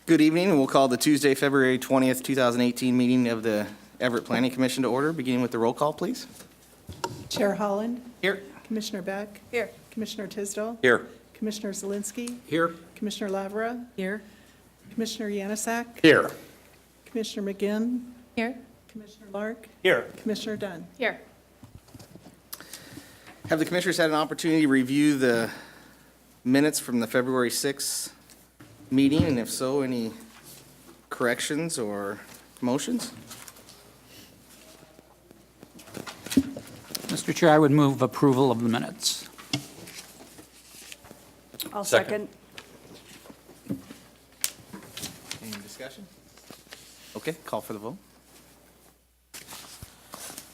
Good evening, and we'll call the Tuesday, February 20th, 2018 meeting of the Everett Planning Commission to order, beginning with the roll call, please. Chair Holland. Here. Commissioner Beck. Here. Commissioner Tisdall. Here. Commissioner Zielinski. Here. Commissioner Lavra. Here. Commissioner Yanasak. Here. Commissioner McGinn. Here. Commissioner Lark. Here. Commissioner Dunn. Here. Have the commissioners had an opportunity to review the minutes from the February 6th meeting, and if so, any corrections or motions? Mr. Chair, I would move approval of the minutes. I'll second. Any discussion? Okay, call for the vote.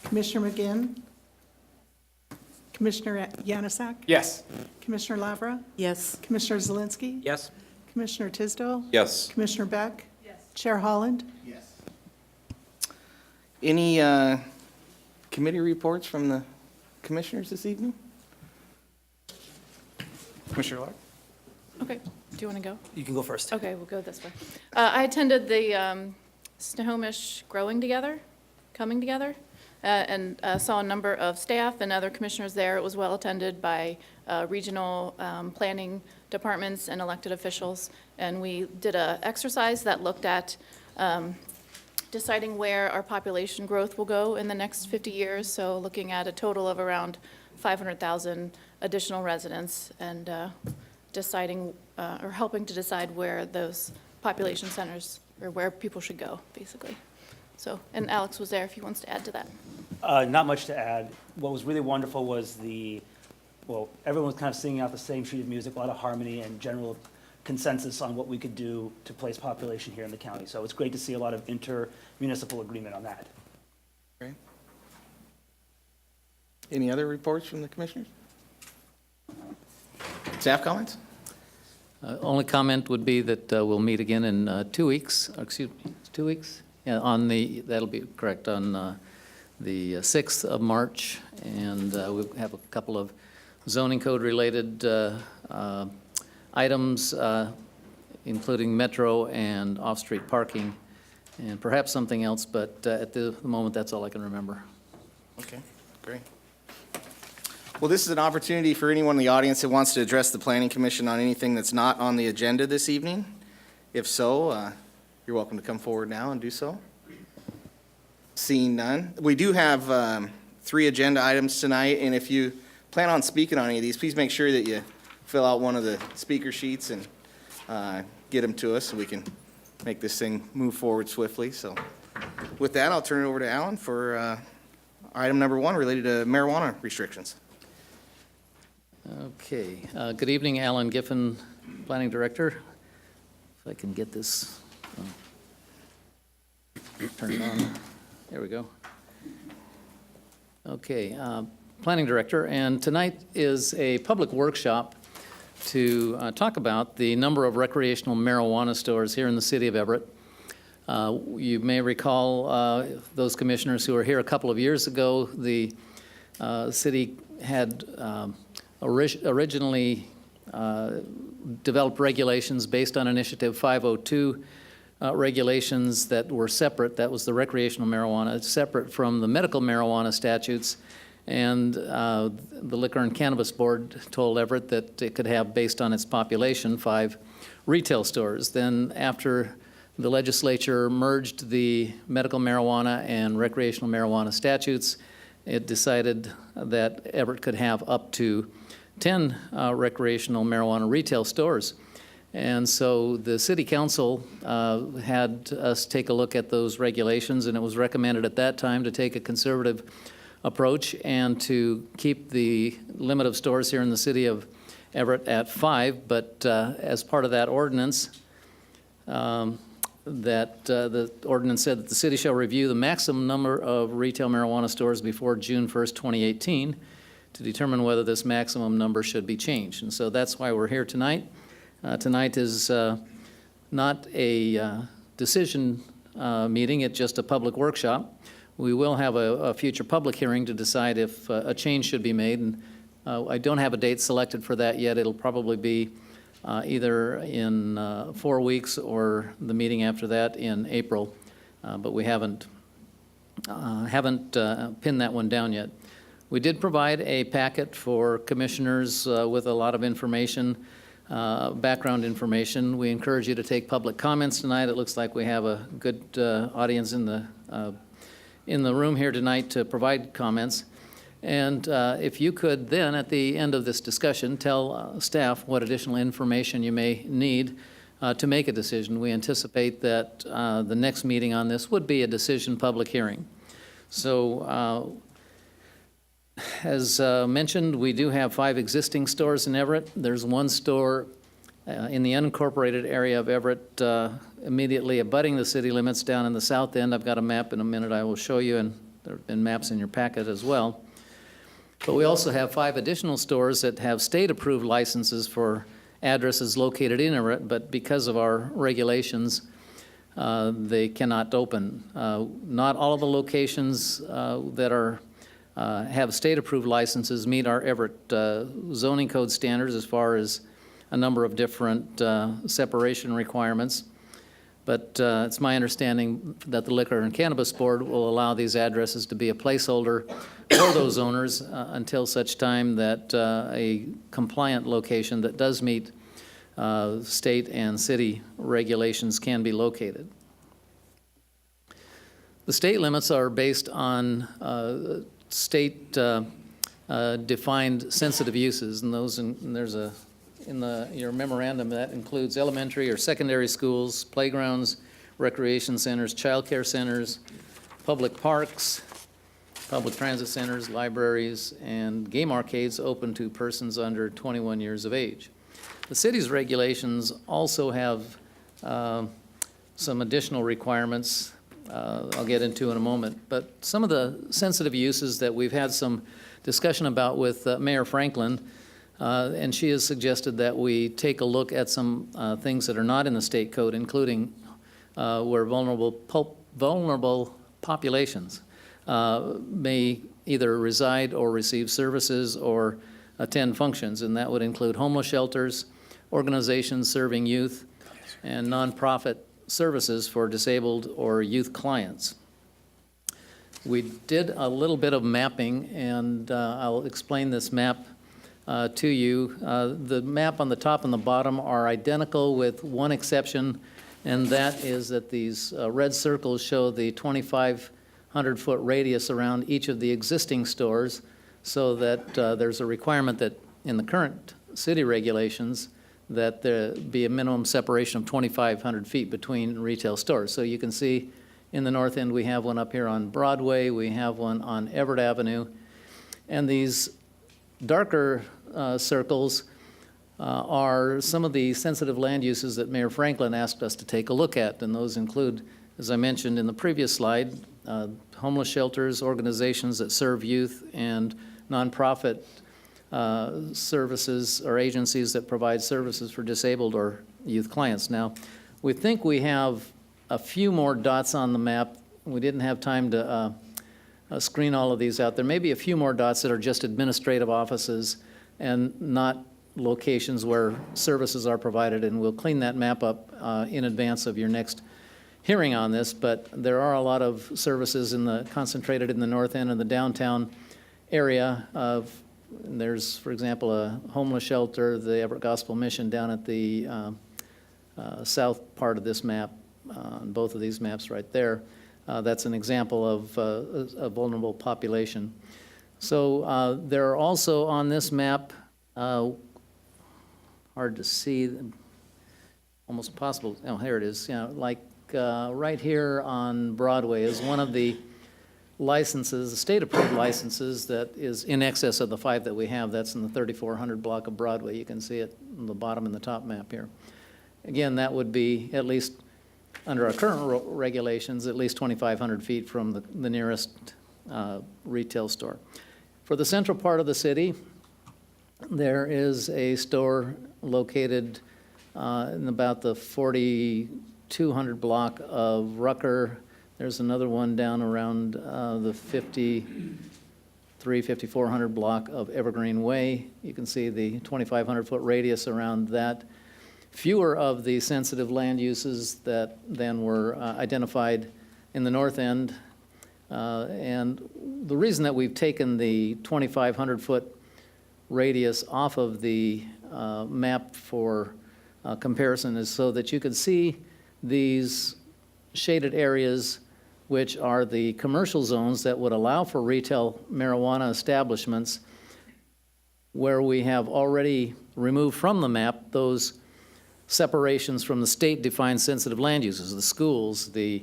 Commissioner McGinn. Commissioner Yanasak. Yes. Commissioner Lavra. Yes. Commissioner Zielinski. Yes. Commissioner Tisdall. Yes. Commissioner Beck. Yes. Chair Holland. Yes. Any committee reports from the commissioners this evening? Commissioner Lark? Okay, do you want to go? You can go first. Okay, we'll go this way. I attended the Snohomish Coming Together, and saw a number of staff and other commissioners there. It was well attended by regional planning departments and elected officials. And we did an exercise that looked at deciding where our population growth will go in the next 50 years. So looking at a total of around 500,000 additional residents and deciding or helping to decide where those population centers or where people should go, basically. So, and Alex was there if he wants to add to that. Not much to add. What was really wonderful was everyone was kind of singing out the same sheet of music, a lot of harmony and general consensus on what we could do to place population here in the county. So it's great to see a lot of inter-municipal agreement on that. Great. Any other reports from the commissioners? Staff comments? Only comment would be that we'll meet again in 2 weeks, excuse me, 2 weeks? Yeah, that'll be correct, on the 6th of March, and we'll have a couple of zoning code related items, including Metro and off-street parking, and perhaps something else, but at the moment, that's all I can remember. Okay, great. Well, this is an opportunity for anyone in the audience that wants to address the Planning Commission on anything that's not on the agenda this evening. If so, you're welcome to come forward now and do so. Seeing none. We do have 3 agenda items tonight, and if you plan on speaking on any of these, please make sure that you fill out one of the speaker sheets and get them to us so we can make this thing move forward swiftly. So with that, I'll turn it over to Alan for item number 1 related to marijuana restrictions. Okay, good evening, Alan Giffen, Planning Director. If I can get this turned on. There we go. Okay, Planning Director, and tonight is a public workshop to talk about the number of recreational marijuana stores here in the city of Everett. You may recall, those commissioners who were here a couple of years ago, the city had originally developed regulations based on Initiative 502 regulations that were separate. That was the recreational marijuana, separate from the medical marijuana statutes. And the Liquor and Cannabis Board told Everett that it could have, based on its population, 5 retail stores. Then after the legislature merged the medical marijuana and recreational marijuana statutes, it decided that Everett could have up to 10 recreational marijuana retail stores. And so the city council had us take a look at those regulations, and it was recommended at that time to take a conservative approach and to keep the limit of stores here in the city of Everett at 5, but as part of that ordinance, the ordinance said that the city shall review the maximum number of retail marijuana stores before June 1st, 2018 to determine whether this maximum number should be changed. And so that's why we're here tonight. Tonight is not a decision meeting, it's just a public workshop. We will have a future public hearing to decide if a change should be made, and I don't have a date selected for that yet. It'll probably be either in 4 weeks or the meeting after that in April, but we haven't pinned that one down yet. We did provide a packet for commissioners with a lot of information, background information. We encourage you to take public comments tonight. It looks like we have a good audience in the room here tonight to provide comments. And if you could then, at the end of this discussion, tell staff what additional information you may need to make a decision. We anticipate that the next meeting on this would be a decision public hearing. So as mentioned, we do have 5 existing stores in Everett. There's one store in the unincorporated area of Everett immediately abutting the city limits down in the south end. I've got a map in a minute I will show you, and there have been maps in your packet as well. But we also have 5 additional stores that have state-approved licenses for addresses located in Everett, but because of our regulations, they cannot open. Not all of the locations that have state-approved licenses meet our Everett zoning code standards as far as a number of different separation requirements. But it's my understanding that the Liquor and Cannabis Board will allow these addresses to be a placeholder for those owners until such time that a compliant location that does meet state and city regulations can be located. The state limits are based on state defined sensitive uses, and those there's a in your memorandum that includes elementary or secondary schools, playgrounds, recreation centers, child care centers, public parks, public transit centers, libraries, and game arcades open to persons under 21 years of age. The city's regulations also have some additional requirements I'll get into in a moment. But some of the sensitive uses that we've had some discussion about with Mayor Franklin, and she has suggested that we take a look at some things that are not in the state code, including where vulnerable populations may either reside or receive services or attend functions, and that would include homeless shelters, organizations serving youth, and nonprofit services for disabled or youth clients. We did a little bit of mapping, and I'll explain this map to you. The map on the top and the bottom are identical with one exception, and that is that these red circles show the 2,500-foot radius around each of the existing stores, so that there's a requirement that in the current city regulations that there be a minimum separation of 2,500 feet between retail stores. So you can see in the north end we have one up here on Broadway, we have one on Everett Avenue, and these darker circles are some of the sensitive land uses that Mayor Franklin asked us to take a look at, and those include, as I mentioned in the previous slide, homeless shelters, organizations that serve youth, and nonprofit services or agencies that provide services for disabled or youth clients. Now, we think we have a few more dots on the map. We didn't have time to screen all of these out. There may be a few more dots that are just administrative offices and not locations where services are provided, and we'll clean that map up in advance of your next hearing on this. But there are a lot of services concentrated in the north end of the downtown area. There's, for example, a homeless shelter, the Everett Gospel Mission down at the south part of this map, on both of these maps right there. That's an example of a vulnerable population. So there are also on this map, hard to see, almost impossible, oh, here it is, like right here on Broadway is one of the licenses, the state-approved licenses that is in excess of the 5 that we have. That's in the 3400 block of Broadway. You can see it on the bottom in the top map here. Again, that would be at least, under our current regulations, at least 2,500 feet from the nearest retail store. For the central part of the city, there is a store located in about the 4,200 block of Rucker. There's another one down around the 5,400 block of Evergreen Way. You can see the 2,500-foot radius around that. fewer of the sensitive land uses that then were identified in the north end. And the reason that we've taken the 2,500-foot radius off of the map for comparison is so that you could see these shaded areas, which are the commercial zones that would allow for retail marijuana establishments, where we have already removed from the map those separations from the state-defined sensitive land uses, the schools, the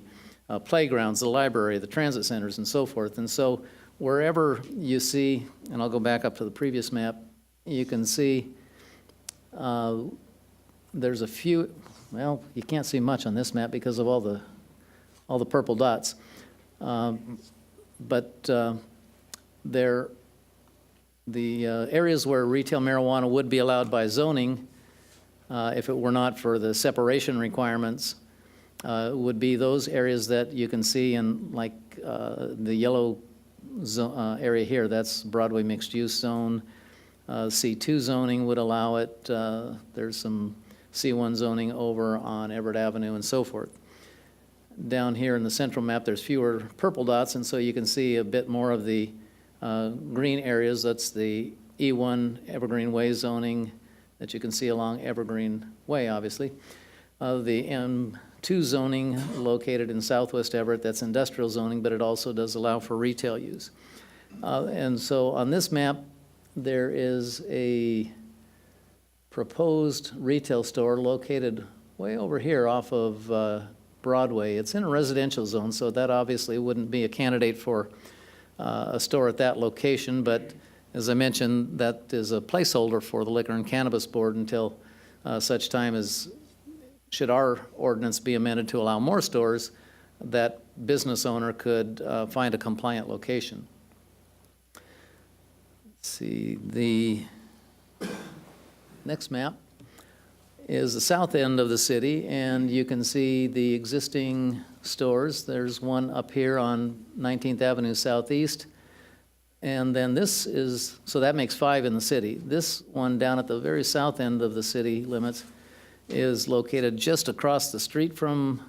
playgrounds, the library, the transit centers, and so forth. And so wherever you see, and I'll go back up to the previous map, you can see there's a few, well, you can't see much on this map because of all the purple dots. But the areas where retail marijuana would be allowed by zoning, if it were not for the separation requirements, would be those areas that you can see in, like the yellow area here. That's Broadway mixed-use zone. C2 zoning would allow it. There's some C1 zoning over on Everett Avenue and so forth. Down here in the central map, there's fewer purple dots, and so you can see a bit more of the green areas. That's the E1 Evergreen Way zoning that you can see along Evergreen Way, obviously. The M2 zoning located in southwest Everett, that's industrial zoning, but it also does allow for retail use. And so on this map, there is a proposed retail store located way over here off of Broadway. It's in a residential zone, so that obviously wouldn't be a candidate for a store at that location, but as I mentioned, that is a placeholder for the Liquor and Cannabis Board until such time as, should our ordinance be amended to allow more stores, that business owner could find a compliant location. Let's see, the next map is the south end of the city, and you can see the existing stores. There's one up here on 19th Avenue Southeast, and then this is, so that makes 5 in the city. This one down at the very south end of the city limits is located just across the street from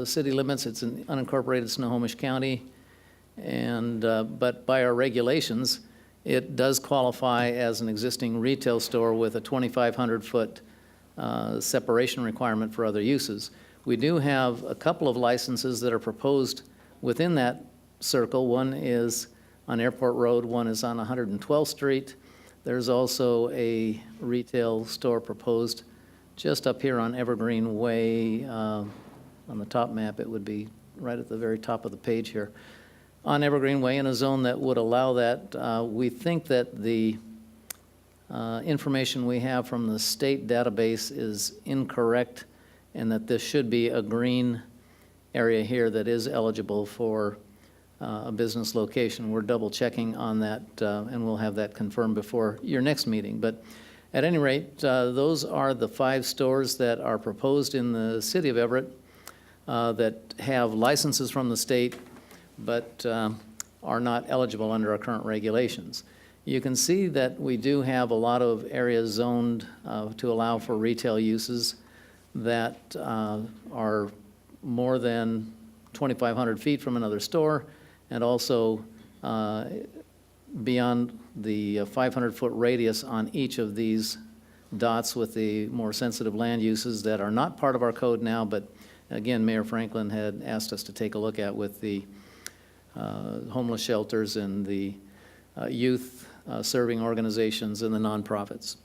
city limits. It's in unincorporated Snohomish County, and but by our regulations, it does qualify as an existing retail store with a 2,500-foot separation requirement for other uses. We do have a couple of licenses that are proposed within that circle. One is on Airport Road, one is on 112th Street. There's also a retail store proposed just up here on Evergreen Way. On the top map, it would be right at the very top of the page here. On Evergreen Way, in a zone that would allow that. We think that the information we have from the state database is incorrect, and that this should be a green area here that is eligible for a business location. We're double checking on that, and we'll have that confirmed before your next meeting. But at any rate, those are the 5 stores that are proposed in the city of Everett that have licenses from the state, but are not eligible under our current regulations. You can see that we do have a lot of areas zoned to allow for retail uses that are more than 2,500 feet from another store, and also beyond the 500-foot radius on each of these dots with the more sensitive land uses that are not part of our code now, but again, Mayor Franklin had asked us to take a look at with the homeless shelters and the youth serving organizations and the nonprofits.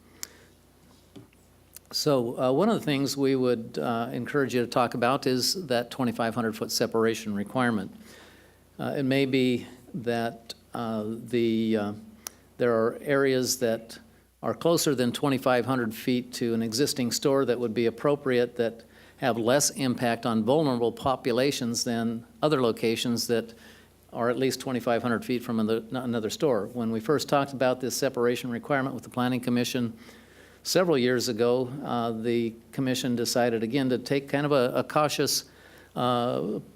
So one of the things we would encourage you to talk about is that 2,500-foot separation requirement. It may be that there are areas that are closer than 2,500 feet to an existing store that would be appropriate, that have less impact on vulnerable populations than other locations that are at least 2,500 feet from another store. When we first talked about this separation requirement with the Planning Commission several years ago, the commission decided again to take kind of a cautious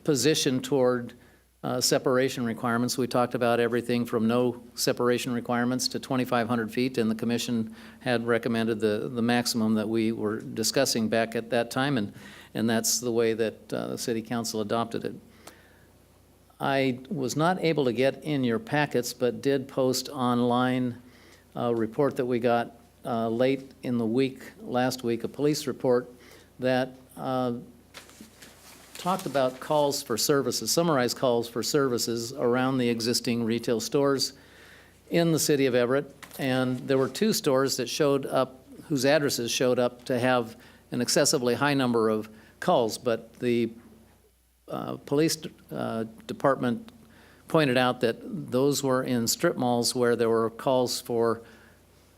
position toward separation requirements. We talked about everything from no separation requirements to 2,500 feet, and the commission had recommended the maximum that we were discussing back at that time, and that's the way that the city council adopted it. I was not able to get in your packets, but did post online a report that we got late in the week, last week, a police report that talked about calls for services, summarized calls for services around the existing retail stores in the city of Everett. And there were 2 stores that showed up, whose addresses showed up to have an excessively high number of calls, but the police department pointed out that those were in strip malls where there were calls for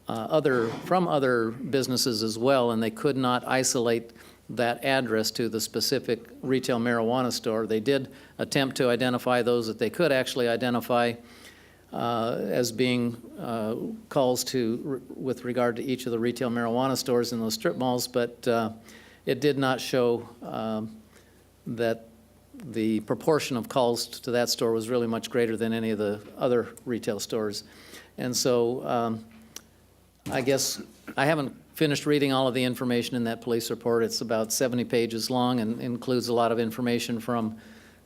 from other businesses as well, and they could not isolate that address to the specific retail marijuana store. They did attempt to identify those that they could actually identify as being calls with regard to each of the retail marijuana stores in those strip malls, but it did not show that the proportion of calls to that store was really much greater than any of the other retail stores. And so I guess I haven't finished reading all of the information in that police report. It's about 70 pages long and includes a lot of information from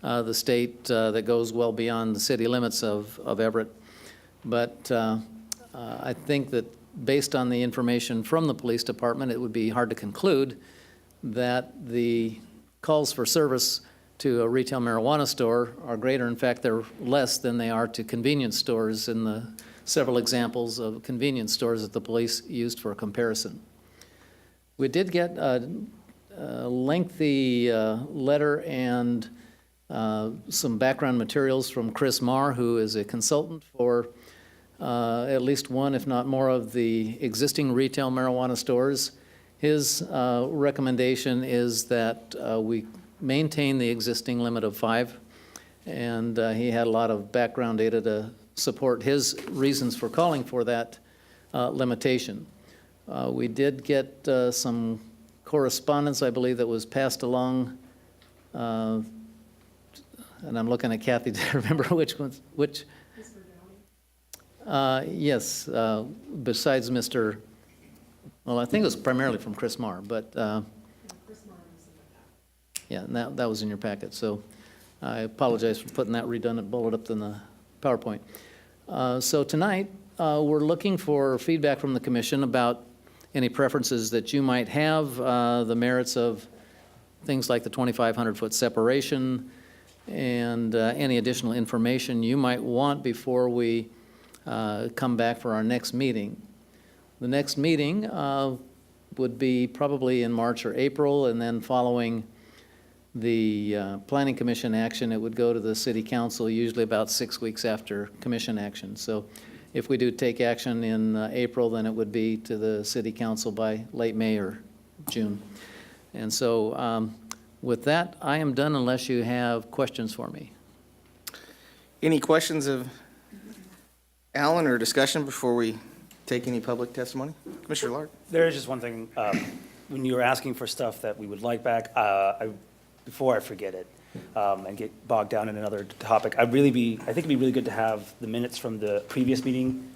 the state that goes well beyond the city limits of Everett. But I think that based on the information from the police department, it would be hard to conclude that the calls for service to a retail marijuana store are greater. In fact, they're less than they are to convenience stores in the several examples of convenience stores that the police used for comparison. We did get a lengthy letter and some background materials from Chris Marr, who is a consultant for at least one, if not more, of the existing retail marijuana stores. His recommendation is that we maintain the existing limit of 5, and he had a lot of background data to support his reasons for calling for that limitation. We did get some correspondence, I believe, that was passed along, and I'm looking at Kathy to remember which ones, which. Yes, besides Mr., well, I think it was primarily from Chris Marr, but yeah, and that was in your packet. So I apologize for putting that redundant bullet up in the PowerPoint. So tonight, we're looking for feedback from the commission about any preferences that you might have, the merits of things like the 2,500-foot separation, and any additional information you might want before we come back for our next meeting. The next meeting would be probably in March or April, and then following the Planning Commission action, it would go to the City Council usually about 6 weeks after Commission action. So if we do take action in April, then it would be to the City Council by late May or June. And so with that, I am done unless you have questions for me. Any questions of Alan or discussion before we take any public testimony? Commissioner Lark? There is just one thing. When you were asking for stuff that we would like back, before I forget it and get bogged down in another topic, I think it'd be really good to have the minutes from the previous meeting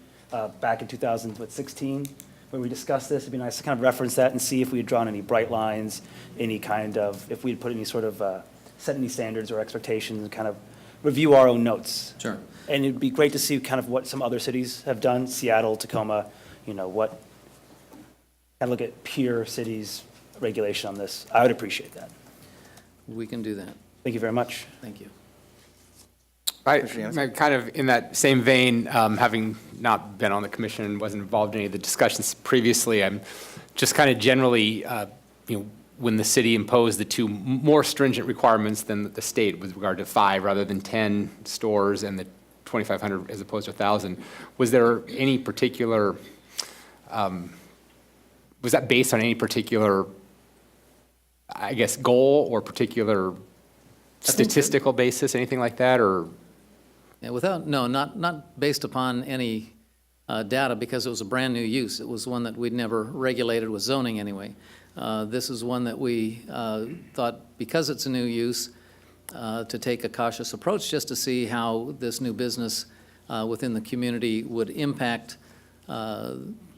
back in 2016 when we discussed this. It'd be nice to kind of reference that and see if we had drawn any bright lines, any kind of, if we had put any sort of, set any standards or expectations, and kind of review our own notes. Sure. And it'd be great to see kind of what some other cities have done, Seattle, Tacoma, what, kind of look at peer cities' regulation on this. I would appreciate that. We can do that. Thank you very much. Thank you. Kind of in that same vein, having not been on the commission and wasn't involved in any of the discussions previously, I'm just kind of generally, when the city imposed the 2 more stringent requirements than the state with regard to 5 rather than 10 stores and the 2,500 as opposed to 1,000, was there any particular, was that based on any particular, I guess, goal or particular statistical basis, anything like that, or? Yeah, not based upon any data, because it was a brand new use. It was one that we'd never regulated with zoning anyway. This is one that we thought, because it's a new use, to take a cautious approach just to see how this new business within the community would impact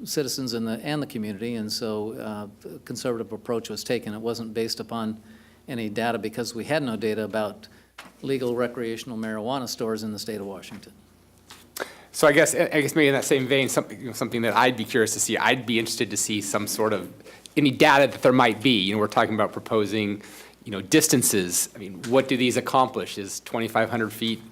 citizens and the community, and so a conservative approach was taken. It wasn't based upon any data because we had no data about legal recreational marijuana stores in the state of Washington. So I guess maybe in that same vein, something that I'd be curious to see, I'd be interested to see some sort of, any data that there might be. We're talking about proposing, distances. I mean, what do these accomplish? Is 2,500 feet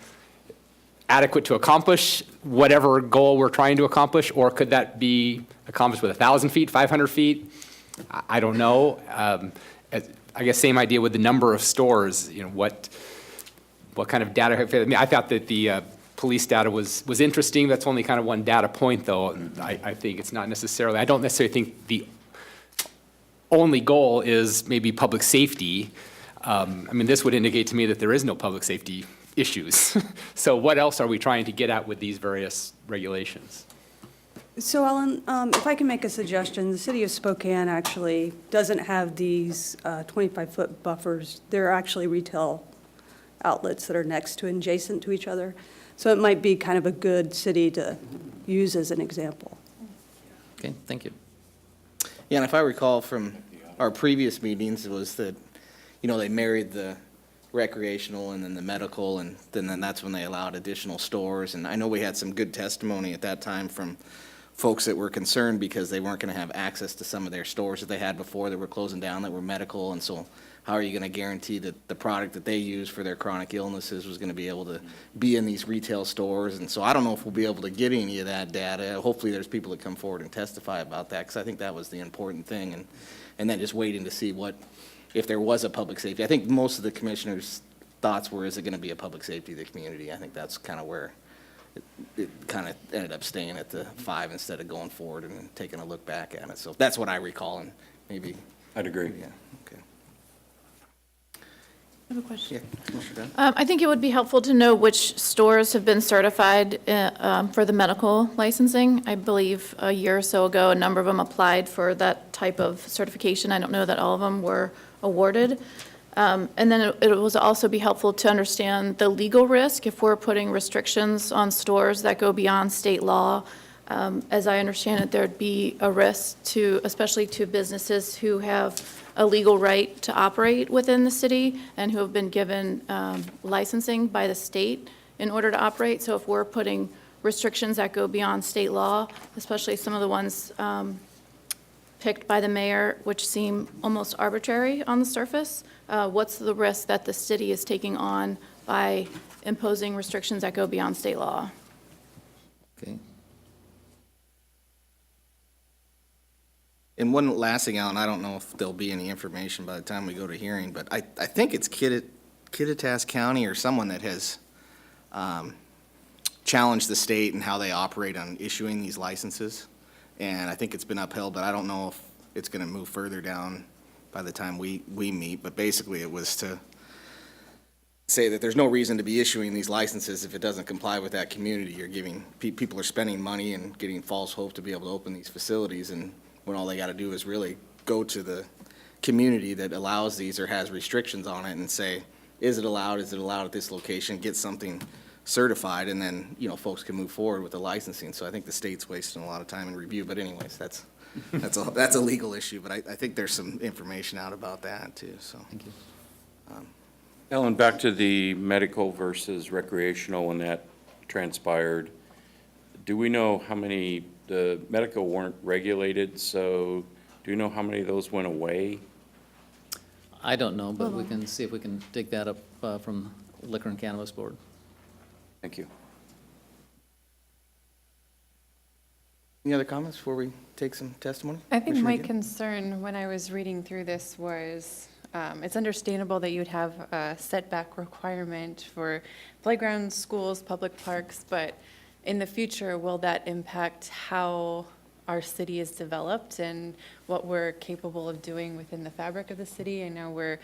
adequate to accomplish whatever goal we're trying to accomplish? Or could that be accomplished with 1,000 feet, 500 feet? I don't know. I guess same idea with the number of stores. What kind of data? I mean, I thought that the police data was interesting. That's only kind of one data point, though. I think it's not necessarily, I don't necessarily think the only goal is maybe public safety. I mean, this would indicate to me that there is no public safety issues. So what else are we trying to get at with these various regulations? So Ellen, if I can make a suggestion, the city of Spokane actually doesn't have these 25-foot buffers. They're actually retail outlets that are next to, adjacent to each other. So it might be kind of a good city to use as an example. Okay, thank you. Yeah, and if I recall from our previous meetings, it was that, they married the recreational and then the medical, and then that's when they allowed additional stores. And I know we had some good testimony at that time from folks that were concerned because they weren't going to have access to some of their stores that they had before that were closing down that were medical. And so how are you going to guarantee that the product that they use for their chronic illnesses was going to be able to be in these retail stores? And so I don't know if we'll be able to get any of that data. Hopefully there's people that come forward and testify about that, because I think that was the important thing. And then just waiting to see if there was a public safety. I think most of the commissioners' thoughts were, is it going to be a public safety of the community? I think that's kind of where it kind of ended up staying at the 5 instead of going forward and taking a look back at it. So that's what I recall, and maybe. I'd agree. Yeah, okay. I have a question. Yeah, Commissioner Dunn? I think it would be helpful to know which stores have been certified for the medical licensing. I believe a year or so ago, a number of them applied for that type of certification. I don't know that all of them were awarded. And then it would also be helpful to understand the legal risk if we're putting restrictions on stores that go beyond state law. As I understand it, there'd be a risk especially to businesses who have a legal right to operate within the city and who have been given licensing by the state in order to operate. So if we're putting restrictions that go beyond state law, especially some of the ones picked by the mayor, which seem almost arbitrary on the surface, what's the risk that the city is taking on by imposing restrictions that go beyond state law? Okay. And one last thing, Alan, I don't know if there'll be any information by the time we go to hearing, but I think it's Kittitas County or someone that has challenged the state and how they operate on issuing these licenses. And I think it's been upheld, but I don't know if it's going to move further down by the time we meet. But basically, it was to say that there's no reason to be issuing these licenses if it doesn't comply with that community. You're giving, people are spending money and getting false hope to be able to open these facilities, and when all they got to do is really go to the community that allows these or has restrictions on it and say, is it allowed at this location, get something certified, and then, folks can move forward with the licensing. So I think the state's wasting a lot of time in review, but anyways, that's a legal issue, but I think there's some information out about that too, so. Thank you. Ellen, back to the medical versus recreational when that transpired. Do we know how many, the medical weren't regulated, so do you know how many of those went away? I don't know, but we can see if we can dig that up from Liquor and Cannabis Board. Thank you. Any other comments before we take some testimony? I think Commissioner my McGinn? concern when I was reading through this was, it's understandable that you'd have a setback requirement for playgrounds, schools, public parks, but in the future, will that impact how our city is developed and what we're capable of doing within the fabric of the city? I know we're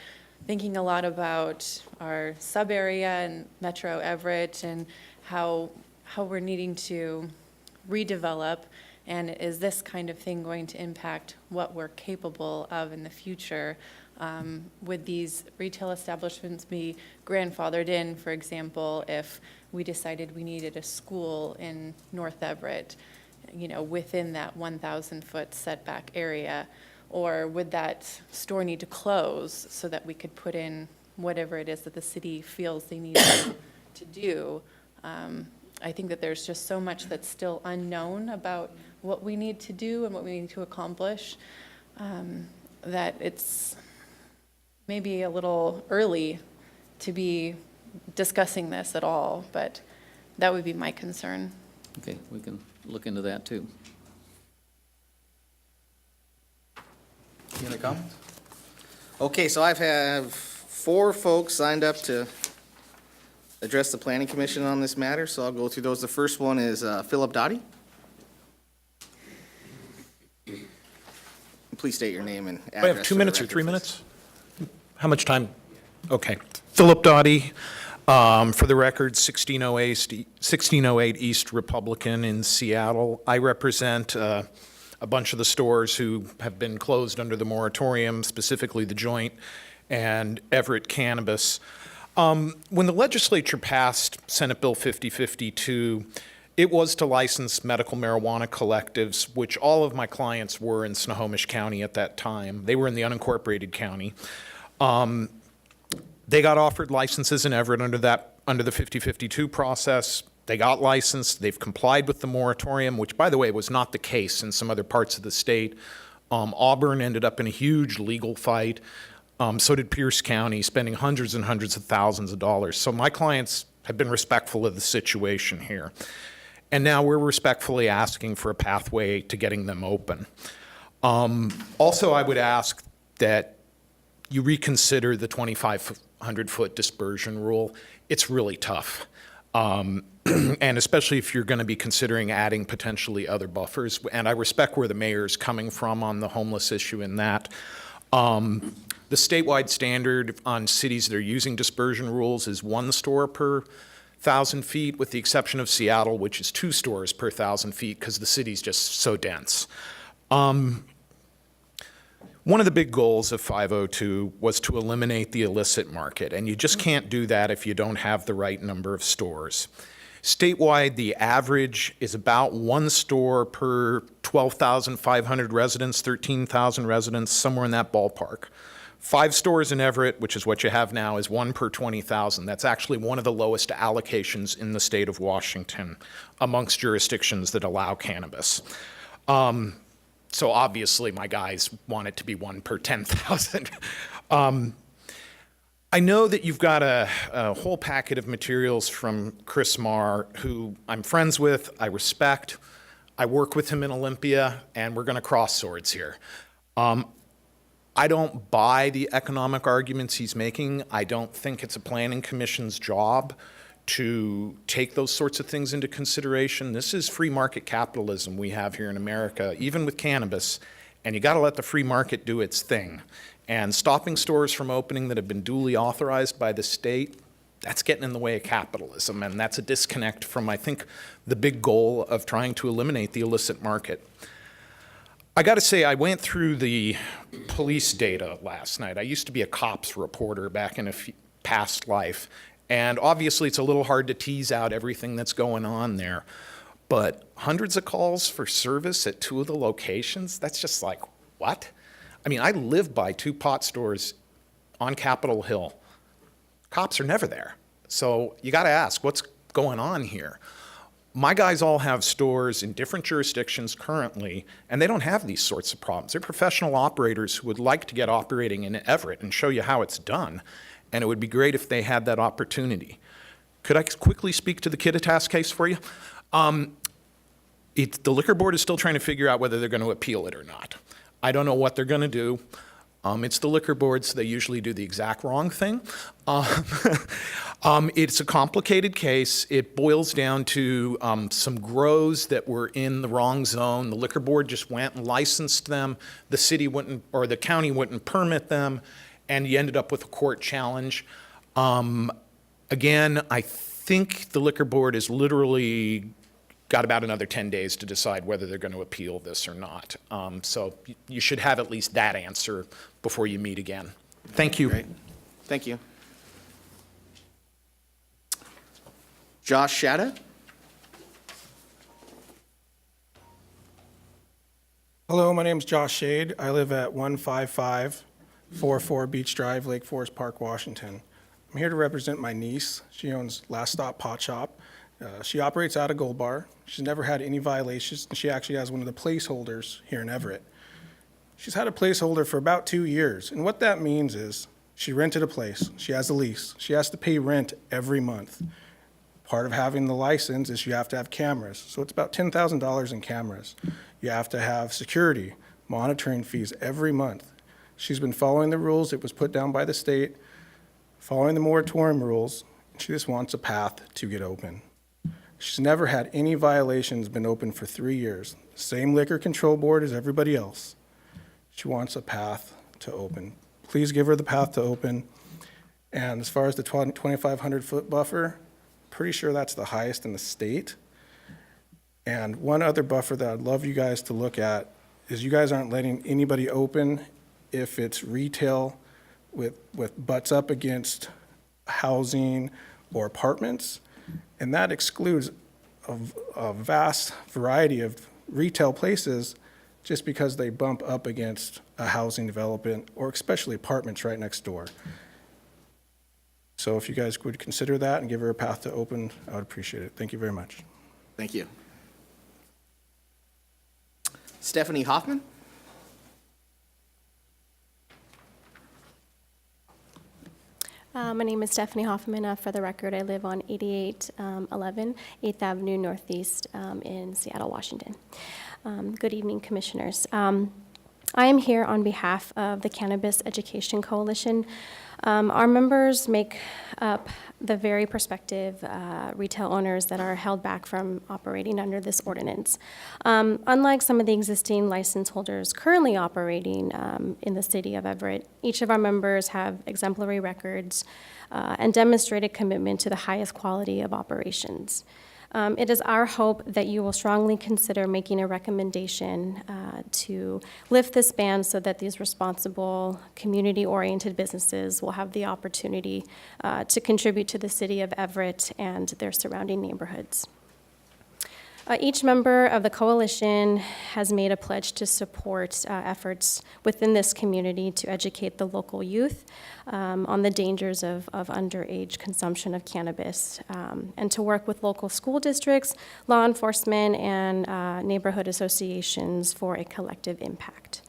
thinking a lot about our sub-area and Metro Everett and how we're needing to redevelop And is this kind of thing going to impact what we're capable of in the future? Would these retail establishments be grandfathered in, for example, if we decided we needed a school in North Everett, within that 1,000-foot setback area? Or would that store need to close so that we could put in whatever it is that the city feels they need to do? I think that there's just so much that's still unknown about what we need to do and what we need to accomplish, that it's maybe a little early to be discussing this at all, but that would be my concern. Okay, we can look into that, too. Any other comments? Okay, so I have 4 folks signed up to address the planning commission on this matter, so I'll go through those. The first one is Philip Dottie. Please state your name and address. Do I have 2 for the minutes or record, 3 please. minutes? How much time? Okay. Philip Dottie, for the record, 1608 East Republican in Seattle. I represent a bunch of the stores who have been closed under the moratorium, specifically The Joint and Everett Cannabis. When the legislature passed Senate Bill 5052, it was to license medical marijuana collectives, which all of my clients were in Snohomish County at that time. They were in the unincorporated county. They got offered licenses in Everett under the 5052 process. They got licensed. They've complied with the moratorium, which, by the way, was not the case in some other parts of the state. Auburn ended up in a huge legal fight. So did Pierce County, spending hundreds and hundreds of thousands of dollars. So my clients have been respectful of the situation here. And now we're respectfully asking for a pathway to getting them open. Also, I would ask that you reconsider the 2,500-foot dispersion rule. It's really tough. And especially if you're going to be considering adding potentially other buffers. And I respect where the mayor's coming from on the homeless issue in that. The statewide standard on cities that are using dispersion rules is 1 store per 1,000 feet, with the exception of Seattle, which is 2 stores per 1,000 feet because the city's just so dense. One of the big goals of 502 was to eliminate the illicit market, and you just can't do that if you don't have the right number of stores. Statewide, the average is about 1 store per 12,500 residents, 13,000 residents, somewhere in that ballpark. 5 stores in Everett, which is what you have now, is 1 per 20,000. That's actually one of the lowest allocations in the state of Washington amongst jurisdictions that allow cannabis. So obviously my guys want it to be 1 per 10,000. I know that you've got a whole packet of materials from Chris Marr, who I'm friends with, I respect. I work with him in Olympia, and we're going to cross swords here. I don't buy the economic arguments he's making. I don't think it's a planning commission's job to take those sorts of things into consideration. This is free market capitalism we have here in America, even with cannabis, and you got to let the free market do its thing. And stopping stores from opening that have been duly authorized by the state, that's getting in the way of capitalism, and that's a disconnect from, I think, the big goal of trying to eliminate the illicit market. I got to say, I went through the police data last night. I used to be a cops reporter back in a past life, and obviously it's a little hard to tease out everything that's going on there. But hundreds of calls for service at 2 of the locations, that's just like, what? I mean, I live by 2 pot stores on Capitol Hill. Cops are never there. So you got to ask, what's going on here? My guys all have stores in different jurisdictions currently, and they don't have these sorts of problems. They're professional operators who would like to get operating in Everett and show you how it's done, and it would be great if they had that opportunity. Could I quickly speak to the Kittitas case for you? The liquor board is still trying to figure out whether they're going to appeal it or not. I don't know what they're going to do. It's the liquor board, so they usually do the exact wrong thing. It's a complicated case. It boils down to some grows that were in the wrong zone. The liquor board just went and licensed them. The city wouldn't, or the county wouldn't permit them, and you ended up with a court challenge. Again, I think the liquor board is literally got about another 10 days to decide whether they're going to appeal this or not. So you should have at least that answer before you meet again. Thank you. Great. Thank you. Josh Shada? Hello, my name is Josh Shade. I live at 15544 Beach Drive, Lake Forest Park, Washington. I'm here to represent my niece. She owns Last Stop Pot Shop. She operates out of Gold Bar. She's never had any violations, and she actually has one of the placeholders here in Everett. She's had a placeholder for about 2 years, and what that means is she rented a place. She has a lease. She has to pay rent every month. Part of having the license is you have to have cameras. So it's about $10,000 in cameras. You have to have security, monitoring fees every month. She's been following the rules. It was put down by the state, following the moratorium rules. She just wants a path to get open. She's never had any violations, been open for 3 years. Same liquor control board as everybody else. She wants a path to open. Please give her the path to open. And as far as the 2,500-foot buffer, pretty sure that's the highest in the state. And one other buffer that I'd love you guys to look at is you guys aren't letting anybody open if it's retail with butts up against housing or apartments. And that excludes a vast variety of retail places just because they bump up against a housing development or especially apartments right next door. So if you guys would consider that and give her a path to open, I would appreciate it. Thank you very much. Thank you. Stephanie Hoffman? My name is Stephanie Hoffman. For the record, I live on 8811 8th Avenue Northeast in Seattle, Washington. Good evening, Commissioners. I am here on behalf of the Cannabis Education Coalition. Our members make up the very prospective retail owners that are held back from operating under this ordinance. Unlike some of the existing license holders currently operating in the city of Everett, each of our members have exemplary records and demonstrated commitment to the highest quality of operations. It is our hope that you will strongly consider making a recommendation to lift this ban so that these responsible, community-oriented businesses will have the opportunity to contribute to the city of Everett and their surrounding neighborhoods. Each member of the coalition has made a pledge to support efforts within this community to educate the local youth on the dangers of underage consumption of cannabis, and to work with local school districts, law enforcement, and neighborhood associations for a collective impact.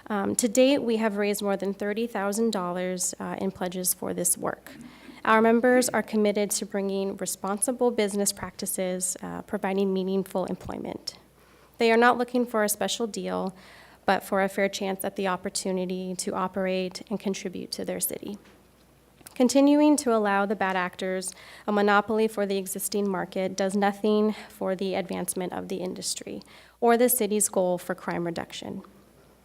To date, we have raised more than $30,000 in pledges for this work. Our members are committed to bringing responsible business practices, providing meaningful employment. They are not looking for a special deal, but for a fair chance at the opportunity to operate and contribute to their city. Continuing to allow the bad actors a monopoly for the existing market does nothing for the advancement of the industry or the city's goal for crime reduction.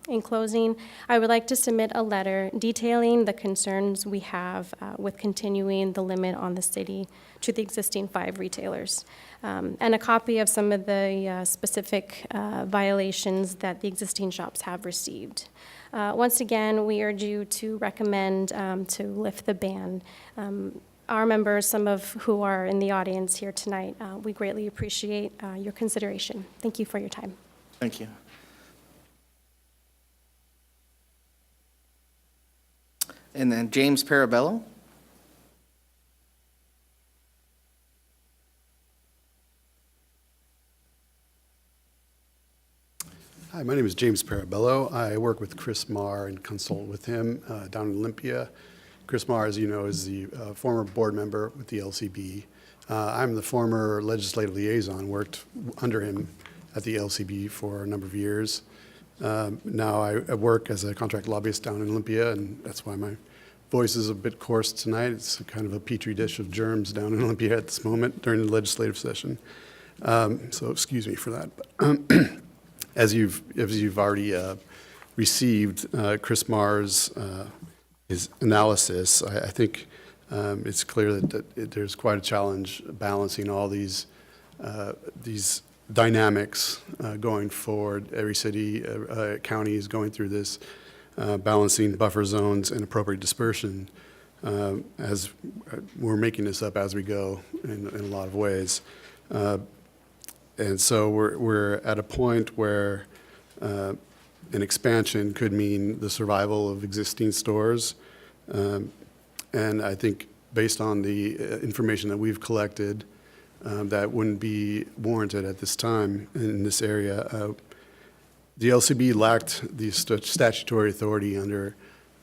In closing, I would like to submit a letter detailing the concerns we have with continuing the limit on the city to the existing 5 retailers, and a copy of some of the specific violations that the existing shops have received. Once again, we urge you to recommend to lift the ban. Our members, some of who are in the audience here tonight, we greatly appreciate your consideration. Thank you for your time. Thank you. And then James Parrottbello. Hi, my name is James Parrottbello. I work with Chris Marr and consult with him down in Olympia. Chris Marr, as you know, is the former board member with the LCB. I'm the former legislative liaison, worked under him at the LCB for a number of years. Now I work as a contract lobbyist down in Olympia, and that's why my voice is a bit coarse tonight. It's kind of a petri dish of germs down in Olympia at this moment during the legislative session. So excuse me for that. But as you've already received Chris Marr's his analysis, I think it's clear that there's quite a challenge balancing all these dynamics going forward. Every city, county is going through this, balancing buffer zones and appropriate dispersion. As we're making this up as we go in a lot of ways. And so we're at a point where an expansion could mean the survival of existing stores. And I think based on the information that we've collected, that wouldn't be warranted at this time in this area. The LCB lacked the statutory authority under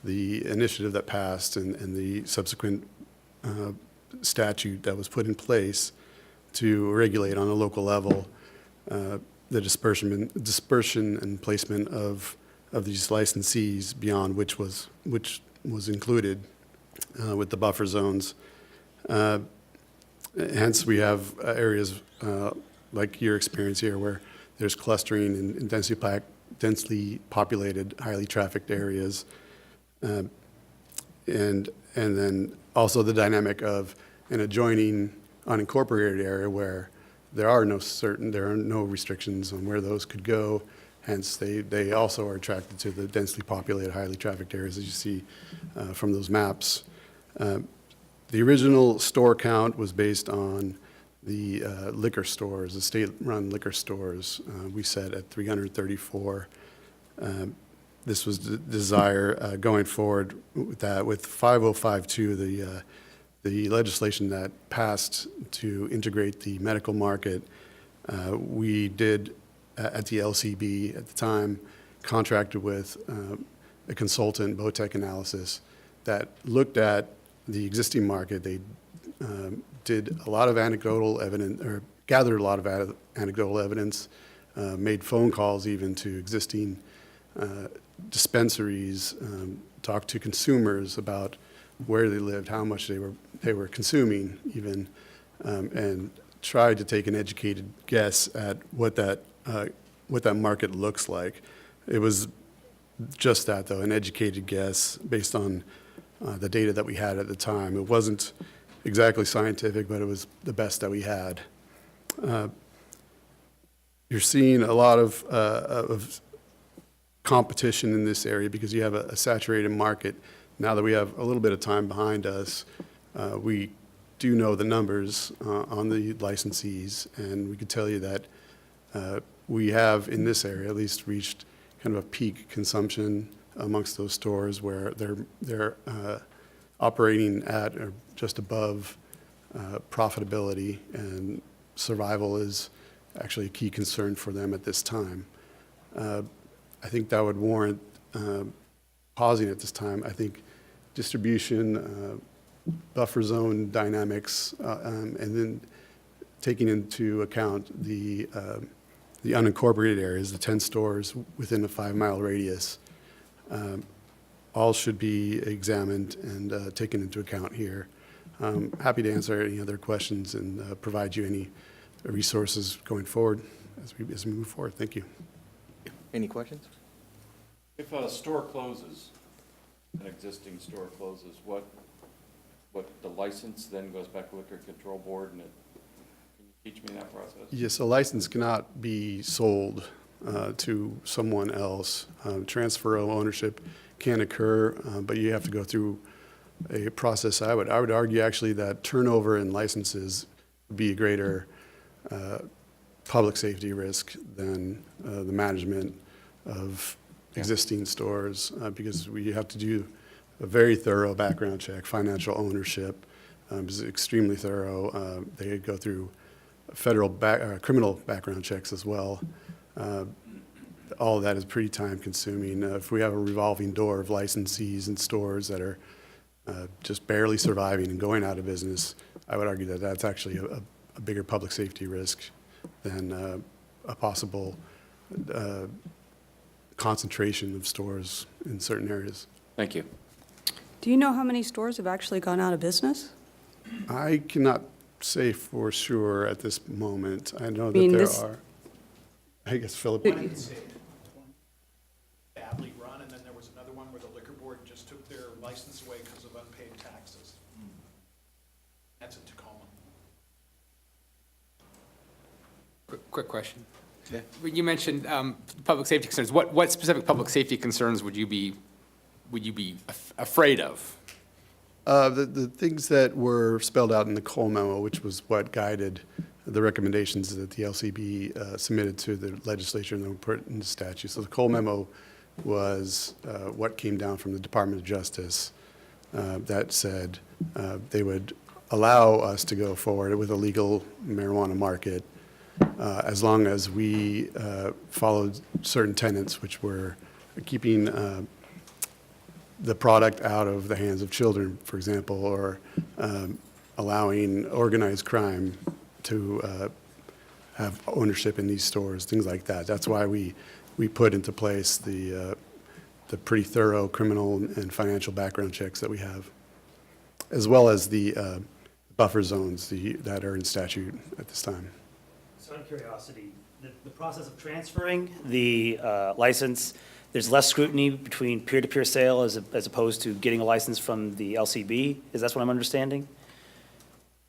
the initiative that passed and the subsequent statute that was put in place to regulate on a local level the dispersion and placement of these licensees beyond which was included with the buffer zones. Hence, we have areas like your experience here where there's clustering in densely populated, highly trafficked areas. And then also the dynamic of an adjoining unincorporated area where there are no restrictions on where those could go. Hence, they also are attracted to the densely populated, highly trafficked areas as you see from those maps. The original store count was based on the liquor stores, the state-run liquor stores. We set at 334. This was the desire going forward with that. With 5052, the legislation that passed to integrate the medical market, we did, at the LCB at the time, contracted with a consultant, Botech Analysis, that looked at the existing market. They did a lot of anecdotal evidence, or gathered a lot of anecdotal evidence, made phone calls even to existing dispensaries, talked to consumers about where they lived, how much they were consuming even, and tried to take an educated guess at what that market looks like. It was just that, though, an educated guess based on the data that we had at the time. It wasn't exactly scientific, but it was the best that we had. You're seeing a lot of competition in this area because you have a saturated market. Now that we have a little bit of time behind us, we do know the numbers on the licensees, and we can tell you that we have, in this area at least, reached kind of a peak consumption amongst those stores where they're operating at or just above profitability, and survival is actually a key concern for them at this time. I think that would warrant pausing at this time. I think distribution, buffer zone dynamics, and then taking into account the unincorporated areas, the 10 stores within a 5-mile radius, all should be examined and taken into account here. Happy to answer any other questions and provide you any resources going forward as we move forward. Thank you. Any questions? If a store closes, an existing store closes, what the license then goes back to Liquor Control Board, and can you teach me that process? Yes, a license cannot be sold to someone else. Transfer of ownership can occur, but you have to go through a process. I would argue actually that turnover in licenses would be a greater public safety risk than the management of existing stores, because we have to do a very thorough background check. Financial ownership is extremely thorough. They go through federal criminal background checks as well. All of that is pretty time consuming. If we have a revolving door of licensees and stores that are just barely surviving and going out of business, I would argue that that's actually a bigger public safety risk than a possible concentration of stores in certain areas. Thank you. Do you know how many stores have actually gone out of business? I cannot say for sure at this moment. I know that mean, there this- are. I guess Philip. Badly run, and then there was another one where the liquor board just took their license away because of unpaid taxes. That's in Tacoma. Quick question. Yeah. When you mentioned public safety concerns, what specific public safety concerns would you be afraid of? The things that were spelled out in the Cole memo, which was what guided the recommendations that the LCB submitted to the legislature and then put in the statute. So the Cole memo was what came down from the Department of Justice that said they would allow us to go forward with a legal marijuana market as long as we followed certain tenets, which were keeping the product out of the hands of children, for example, or allowing organized crime to have ownership in these stores, things like that. That's why we put into place the pretty thorough criminal and financial background checks that we have, as well as the buffer zones that are in statute at this time. So out of curiosity, the process of transferring the license, there's less scrutiny between peer-to-peer sale as opposed to getting a license from the LCB? Is that what I'm understanding?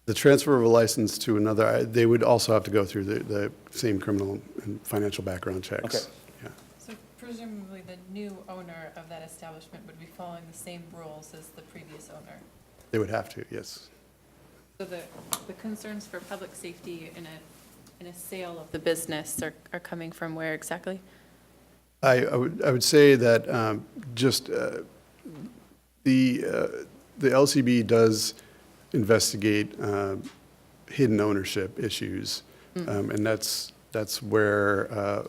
The transfer of a license to another, they would also have to go through the same criminal and financial background checks. Okay. Yeah. So presumably the new owner of that establishment would be following the same rules as the previous owner. They would have to, yes. So the concerns for public safety in a sale of the business are coming from where exactly? I would say that just the LCB does investigate hidden ownership issues, and that's where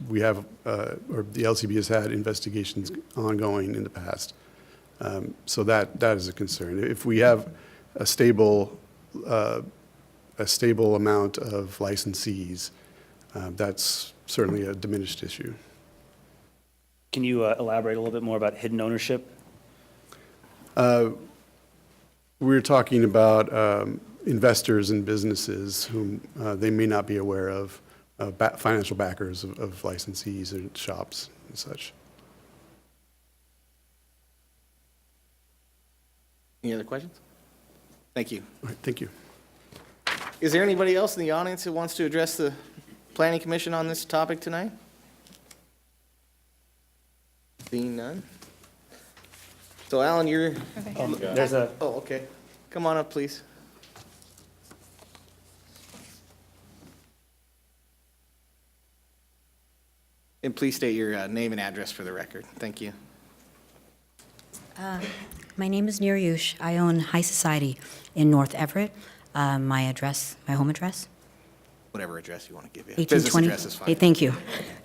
we have, or the LCB has had investigations ongoing in the past. So that is a concern. If we have a stable amount of licensees, that's certainly a diminished issue. Can you elaborate a little bit more about hidden ownership? We're talking about investors and businesses whom they may not be aware of, financial backers of licensees and shops and such. Any other questions? Thank you. All right, thank you. Is there anybody else in the audience who wants to address the Planning Commission on this topic tonight? Seeing none. So Alan, you're, There's a, oh, okay. Come on up, please. And please state your name and address for the record. Thank you. My name is Nirayush. I own High Society in North Everett. My home address? Whatever address you want to give you. Business address is fine. Thank you.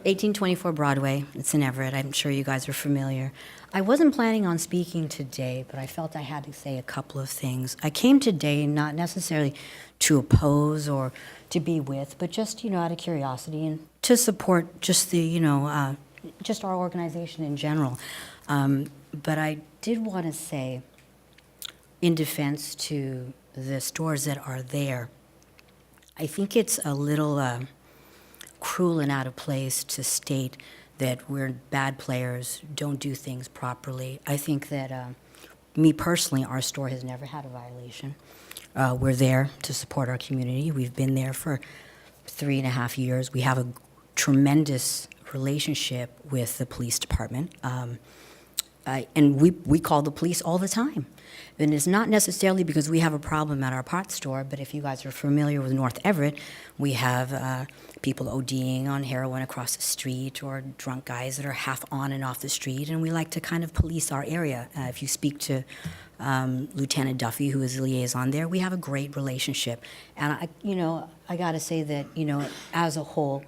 1824 Broadway. It's in Everett. I'm sure you guys are familiar. I wasn't planning on speaking today, but I felt I had to say a couple of things. I came today not necessarily to oppose or to be with, but just, out of curiosity and to support just the, just our organization in general. But I did want to say, in defense to the stores that are there, I think it's a little cruel and out of place to state that we're bad players, don't do things properly. I think that, me personally, our store has never had a violation. We're there to support our community. We've been there for 3.5 years. We have a tremendous relationship with the police department. And we call the police all the time. And it's not necessarily because we have a problem at our pot store, but if you guys are familiar with North Everett, we have people ODing on heroin across the street or drunk guys that are half on and off the street, and we like to kind of police our area. If you speak to Lieutenant Duffy, who is the liaison there, we have a great relationship. And, I got to say that, as a whole,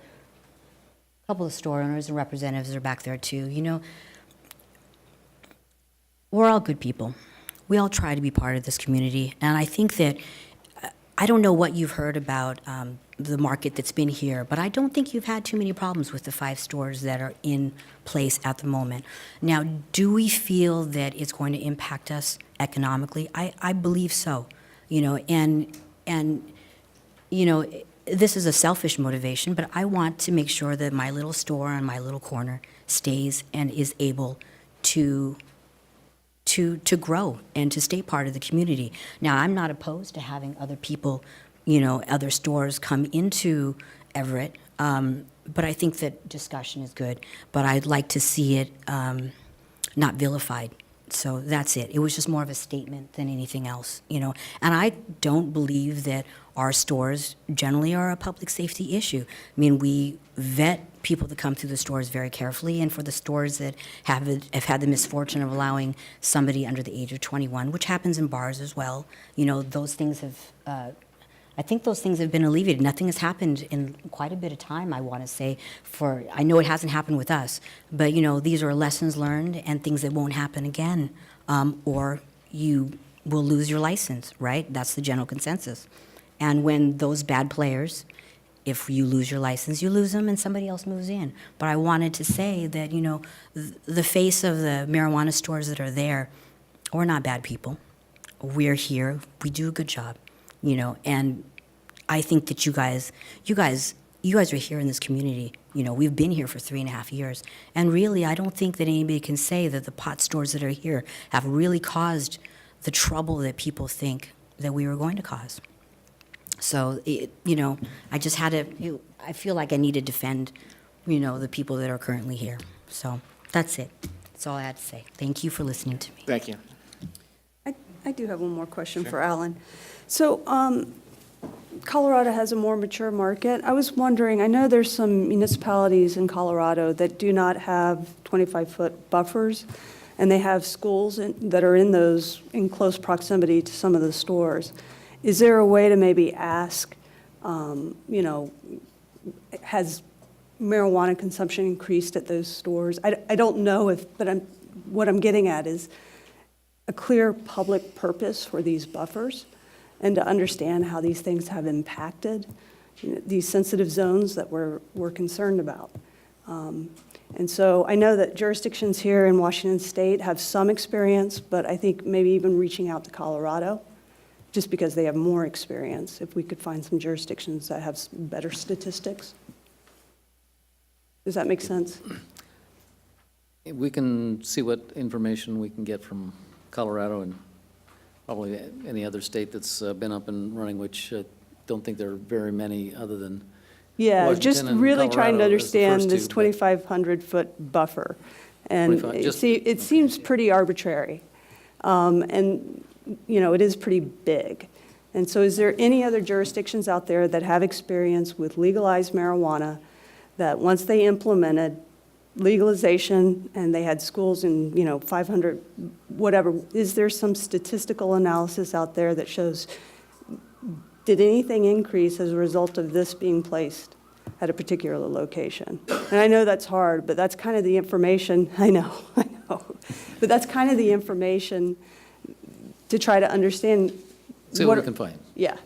a couple of store owners and representatives are back there too, we're all good people. We all try to be part of this community. And I think that, I don't know what you've heard about the market that's been here, but I don't think you've had too many problems with the 5 stores that are in place at the moment. Now, do we feel that it's going to impact us economically? I believe so. And this is a selfish motivation, but I want to make sure that my little store on my little corner stays and is able to grow and to stay part of the community. Now, I'm not opposed to having other people, other stores come into Everett. But I think that discussion is good, but I'd like to see it not vilified. So that's it. It was just more of a statement than anything else, you know. And I don't believe that our stores generally are a public safety issue. I mean, we vet people that come through the stores very carefully, and for the stores that have had the misfortune of allowing somebody under the age of 21, which happens in bars as well, you know, those things have, I think those things have been alleviated. Nothing has happened in quite a bit of time, I want to say. I know it hasn't happened with us, but, you know, these are lessons learned and things that won't happen again, or you will lose your license, right? That's the general consensus. And when those bad players, if you lose your license, you lose them and somebody else moves in. But I wanted to say that, you know, the face of the marijuana stores that are there, we're not bad people. We're here. We do a good job. You know, and I think that you guys are here in this community. You know, we've been here for 3.5 years. And really, I don't think that anybody can say that the pot stores that are here have really caused the trouble that people think that we were going to cause. So, you know, I just had to, I feel like I need to defend, you know, the people that are currently here. So that's it. That's all I had to say. Thank you for listening to me. Thank you. I do have one more question for Alan. So Colorado has a more mature market. I was wondering, I know there's some municipalities in Colorado that do not have 25-foot buffers, and they have schools that are in close proximity to some of the stores. Is there a way to maybe ask, you know, has marijuana consumption increased at those stores? I don't know what I'm getting at is a clear public purpose for these buffers, and to understand how these things have impacted, you know, these sensitive zones that we're concerned about. And so I know that jurisdictions here in Washington State have some experience, but I think maybe even reaching out to Colorado, just because they have more experience, if we could find some jurisdictions that have better statistics. Does that make sense? We can see what information we can get from Colorado and probably any other state that's been up and running, which I don't think there are very many other than Yeah, Washington just and really trying to Colorado as the understand first this two, but- 2,500-foot buffer. And 25, it seems pretty arbitrary. And, you know, it is pretty big. And so is there any other jurisdictions out there that have experience with legalized marijuana that once they implemented legalization and they had schools in, you know, 500, whatever, is there some statistical analysis out there that shows, did anything increase as a result of this being placed at a particular location? And I know that's hard, but that's kind of the information, I know, but that's kind of the information to try to understand. see what we can find. Yeah.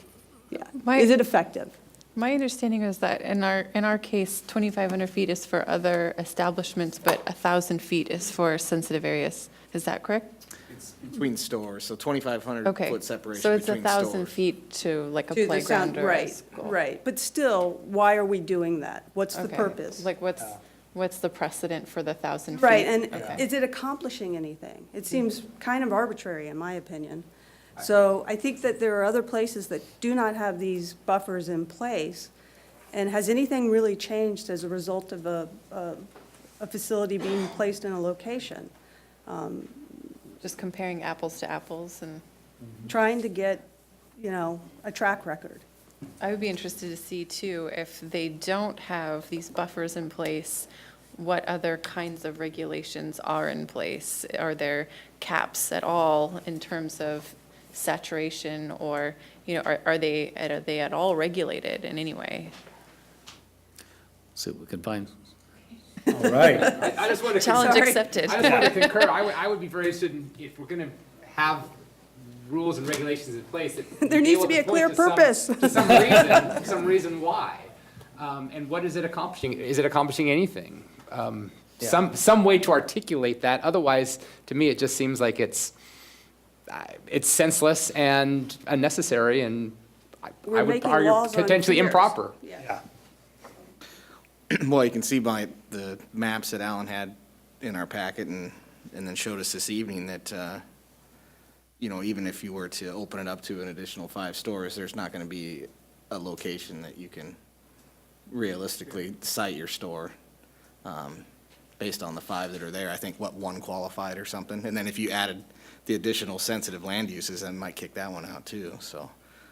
Is it effective? My understanding is that in our case, 2,500 feet is for other establishments, but 1,000 feet is for sensitive areas. Is that correct? It's between stores, so 2,500 Okay. foot separation So it's between 1,000 stores. feet to like a To the playground sound, or a right, school. right. But still, why are we doing that? What's the Okay. purpose? Like what's the precedent for the 1,000 feet? Right, and Okay. is it accomplishing anything? It seems kind of arbitrary, in my opinion. So I think that there are other places that do not have these buffers in place. And has anything really changed as a result of a facility being placed in a location? Just comparing apples to apples and. Trying to get, you know, a track record. I would be interested to see too, if they don't have these buffers in place, what other kinds of regulations are in place? Are there caps at all in terms of saturation, or, you know, are they at all regulated in any way? See what we can find. All right. I just want to Challenge concur. accepted. I just want to concur. I would be very interested in, if we're going to have rules and regulations in place, that There needs to be a clear purpose. To some reason why. And what is it accomplishing? Is it accomplishing anything? Some way to articulate that. Otherwise, to me, it just seems like it's senseless and unnecessary, and I would making argue laws on potentially fears. improper. Yeah. Well, you can see by the maps that Alan had in our packet and then showed us this evening that, you know, even if you were to open it up to an additional 5 stores, there's not going to be a location that you can realistically cite your store, based on the 5 that are there. I think, one qualified or something? And then if you added the additional sensitive land uses, then might kick that one out too, so.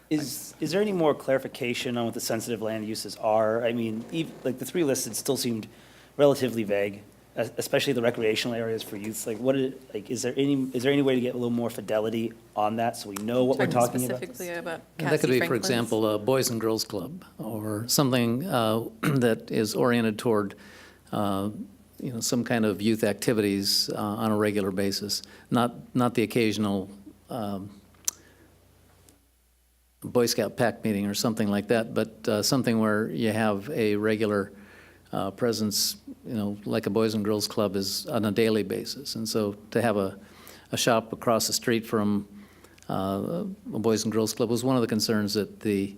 Is there any more clarification on what the sensitive land uses are? I mean, like the 3 listed still seemed relatively vague, especially the recreational areas for youth. Like is there any way to get a little more fidelity on that so we know what we're talking about? Specifically about And that could Cassie be, for Franklin's. example, a Boys and Girls Club, or something that is oriented toward, some kind of youth activities on a regular basis, not the occasional Boy Scout pack meeting or something like that, but something where you have a regular presence, like a Boys and Girls Club is on a daily basis. And so to have a shop across the street from a Boys and Girls Club was one of the concerns that the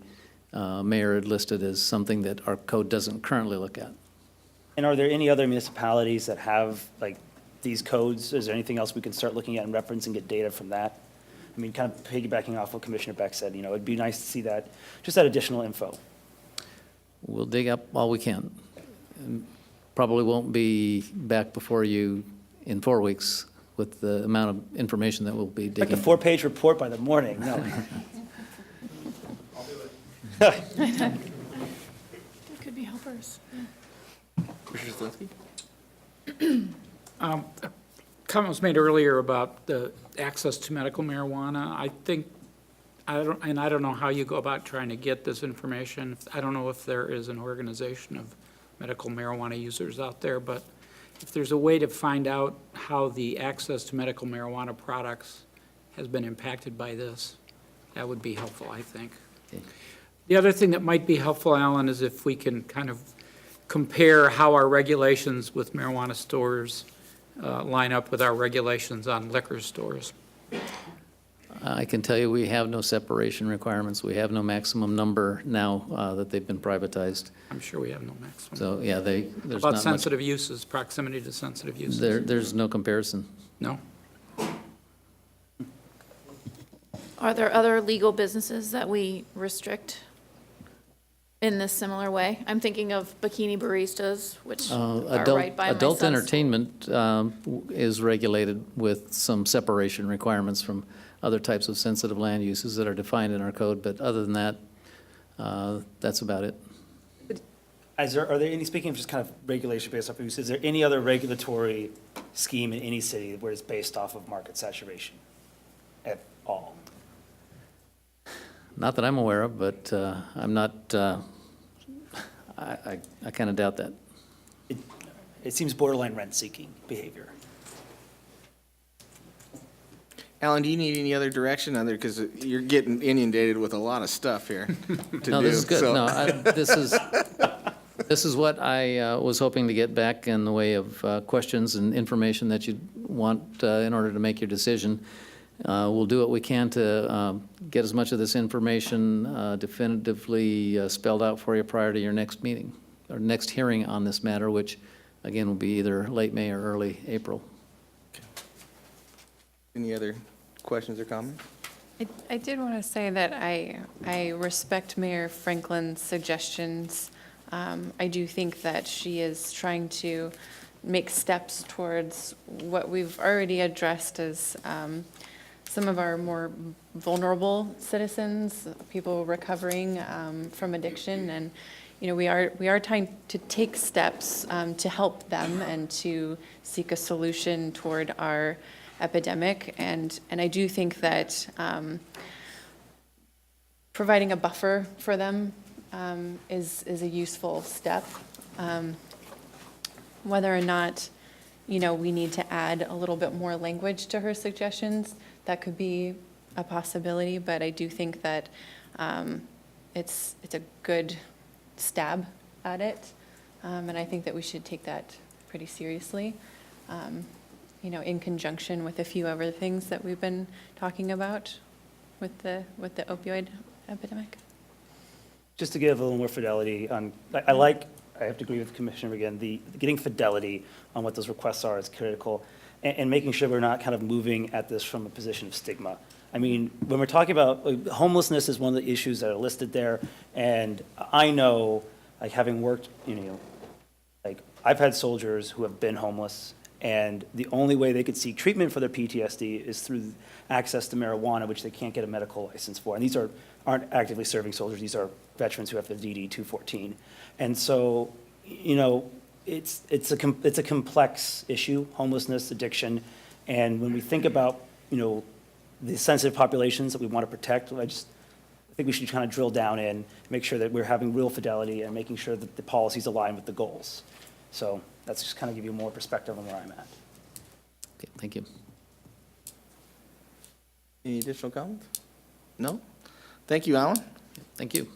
mayor had listed as something that our code doesn't currently look at. And are there any other municipalities that have like these codes? Is there anything else we can start looking at and reference and get data from that? I mean, kind of piggybacking off what Commissioner Beck said, it'd be nice to see that, just that additional info. We'll dig up all we can. And probably won't be back before you in 4 weeks with the amount of information that we'll be Like digging. a 4-page report by the morning, no. There could be helpers. Commissioner Zelinski? A comment was made earlier about the access to medical marijuana. I think, I don't know how you go about trying to get this information. I don't know if there is an organization of medical marijuana users out there, but if there's a way to find out how the access to medical marijuana products has been impacted by this, that would be helpful, I think. Okay. The other thing that might be helpful, Alan, is if we can kind of compare how our regulations with marijuana stores line up with our regulations on liquor stores. I can tell you we have no separation requirements. We have no maximum number now that they've been privatized. I'm sure we have no maximum. So, yeah, there's About not much. sensitive uses, proximity to sensitive uses? There's no comparison. No? Are there other legal businesses that we restrict in this similar way? I'm thinking of bikini baristas, which are right by my Adult son's. entertainment is regulated with some separation requirements from other types of sensitive land uses that are defined in our code, but other than that, that's about it. Are there any, speaking of just kind of regulation based off of use, is there any other regulatory scheme in any city where it's based off of market saturation at all? Not that I'm aware of, but I'm not, I kind of doubt that. It seems borderline rent-seeking behavior. Alan, do you need any other direction because you're getting inundated with a lot of stuff here to No, do. this is good. so- No, this is what I was hoping to get back in the way of questions and information that you want in order to make your decision. We'll do what we can to get as much of this information definitively spelled out for you prior to your next meeting, or next hearing on this matter, which, again, will be either late May or early April. Any other questions or comments? I did want to say that I respect Mayor Franklin's suggestions. I do think that she is trying to make steps towards what we've already addressed as some of our more vulnerable citizens, people recovering from addiction. And, we are trying to take steps to help them and to seek a solution toward our epidemic. And I do think that providing a buffer for them is a useful step. Whether or not, we need to add a little bit more language to her suggestions, that could be a possibility, but I do think that it's a good stab at it. And I think that we should take that pretty seriously, in conjunction with a few other things that we've been talking about with the opioid epidemic. Just to give a little more fidelity on, I have to agree with Commissioner again, the getting fidelity on what those requests are is critical, and making sure we're not kind of moving at this from a position of stigma. I mean, when we're talking about homelessness is one of the issues that are listed there, and I know like having worked, like I've had soldiers who have been homeless, and the only way they could seek treatment for their PTSD is through access to marijuana, which they can't get a medical license for. And these aren't actively serving soldiers, these are veterans who have their DD 214. And so, it's a complex issue, homelessness, addiction, and when we think about, the sensitive populations that we want to protect, I think we should kind of drill down in, make sure that we're having real fidelity and making sure that the policies align with the goals. So that's just kind of give you more perspective on where I'm at. Okay, thank you. Any additional comments? No? Thank you, Alan. Thank you.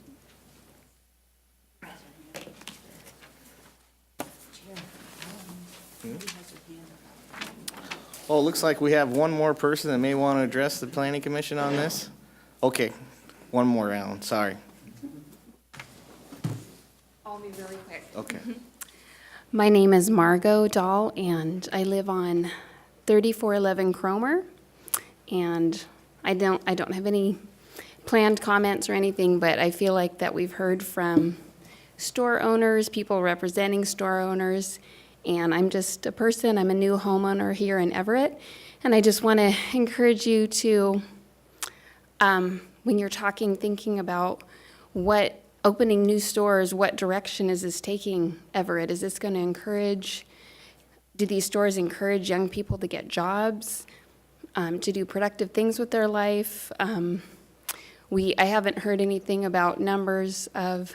Oh, it looks like we have one more person that may want to address the planning commission on this. Okay, one more, Alan, sorry. I'll be really quick. Okay. My name is Margo Dahl, and I live on 3411 Cromer. And I don't have any planned comments or anything, but I feel like that we've heard from store owners, people representing store owners, and I'm just a person, I'm a new homeowner here in Everett, and I just want to encourage you to, when you're thinking about what opening new stores, what direction is this taking Everett? Is this going to do these stores encourage young people to get jobs, to do productive things with their life? I haven't heard anything about numbers of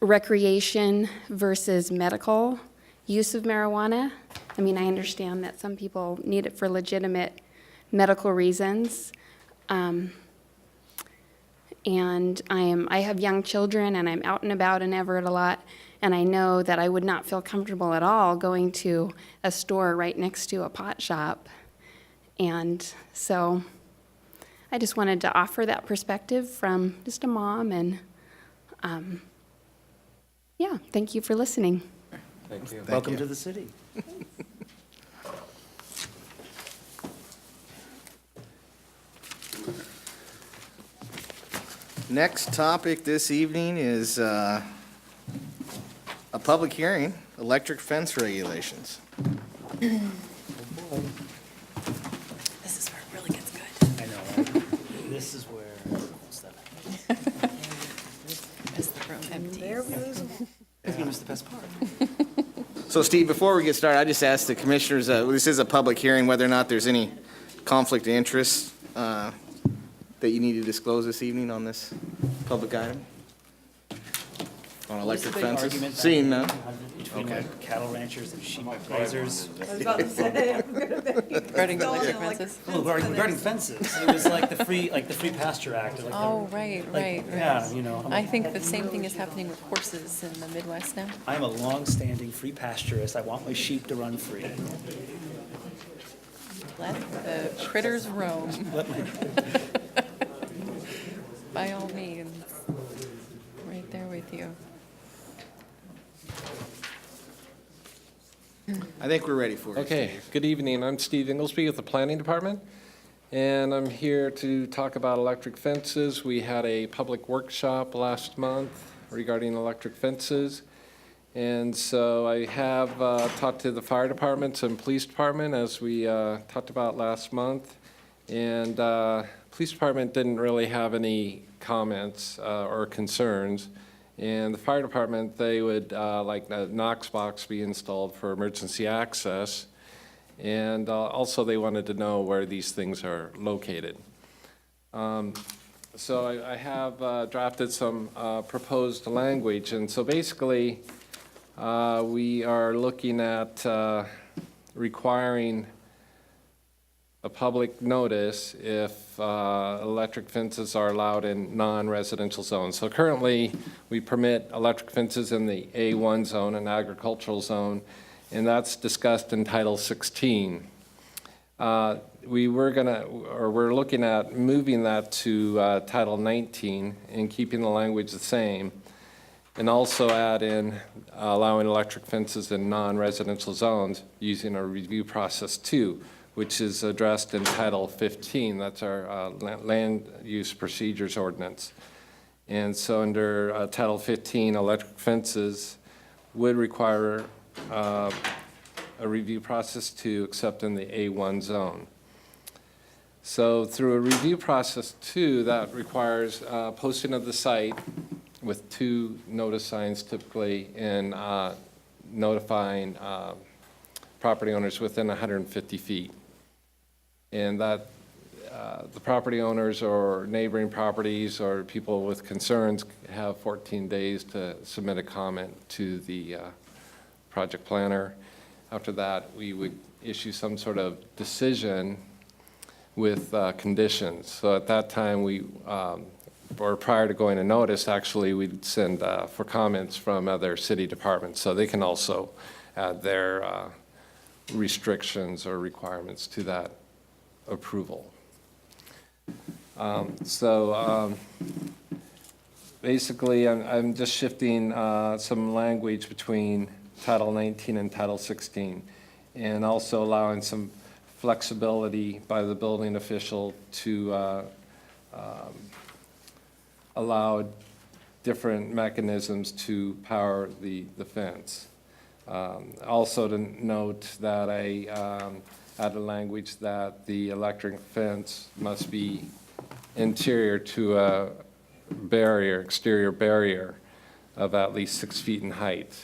recreation versus medical use of marijuana. I mean, I understand that some people need it for legitimate medical reasons. And I have young children, and I'm out and about in Everett a lot, and I know that I would not feel comfortable at all going to a store right next to a pot shop. And so I just wanted to offer that perspective from just a mom, and yeah, thank you for listening. Thank you. Welcome to the city. Next topic this evening is a public hearing, electric fence regulations. This is where it really gets good. I know, right? This is where, Is the room empty? There we lose them. You're gonna miss the best part. So Steve, before we get started, I just asked the commissioners, this is a public hearing, whether or not there's any conflict of interest that you need to disclose this evening on this public item? On electric fences? Seeing none? Between Okay. like cattle ranchers and sheep raisers. I was about to say, Regarding electric fences? Oh, regarding fences, it was like the free pasture act. Like Oh, right. Yeah, I think the same thing is happening with horses in the Midwest now. I'm a long-standing free pasturist. I want my sheep to run free. Let the critters roam. By all means. Right there with you. I think we're ready for it. Okay, good evening. I'm Steve Inglesby with the Planning Department, and I'm here to talk about electric fences. We had a public workshop last month regarding electric fences, and so I have talked to the fire departments and police department, as we talked about last month, and police department didn't really have any comments or concerns. And the fire department, they would like a Knox box be installed for emergency access. And also they wanted to know where these things are located. So I have drafted some proposed language. And so basically, we are looking at requiring a public notice if electric fences are allowed in non-residential zones. So currently, we permit electric fences in the A1 zone, an agricultural zone, and that's discussed in Title 16. We're looking at moving that to Title 19 and keeping the language the same, and also add in allowing electric fences in non-residential zones using a review process 2, which is addressed in Title 15. That's our land use procedures ordinance. And so under Title 15, electric fences would require a review process to accept in the A1 zone. So through a review process too, that requires posting of the site with 2 notice signs typically, and notifying property owners within 150 feet. And that the property owners or neighboring properties or people with concerns have 14 days to submit a comment to the project planner. After that, we would issue some sort of decision with conditions. So at that time, or prior to going to notice, actually, we'd send for comments from other city departments, so they can also add their restrictions or requirements to that approval. Basically, I'm just shifting some language between Title 19 and Title 16, and also allowing some flexibility by the building official to allow different mechanisms to power the fence. Also to note that I added language that the electric fence must be interior to a barrier, exterior barrier of at least 6 feet in height.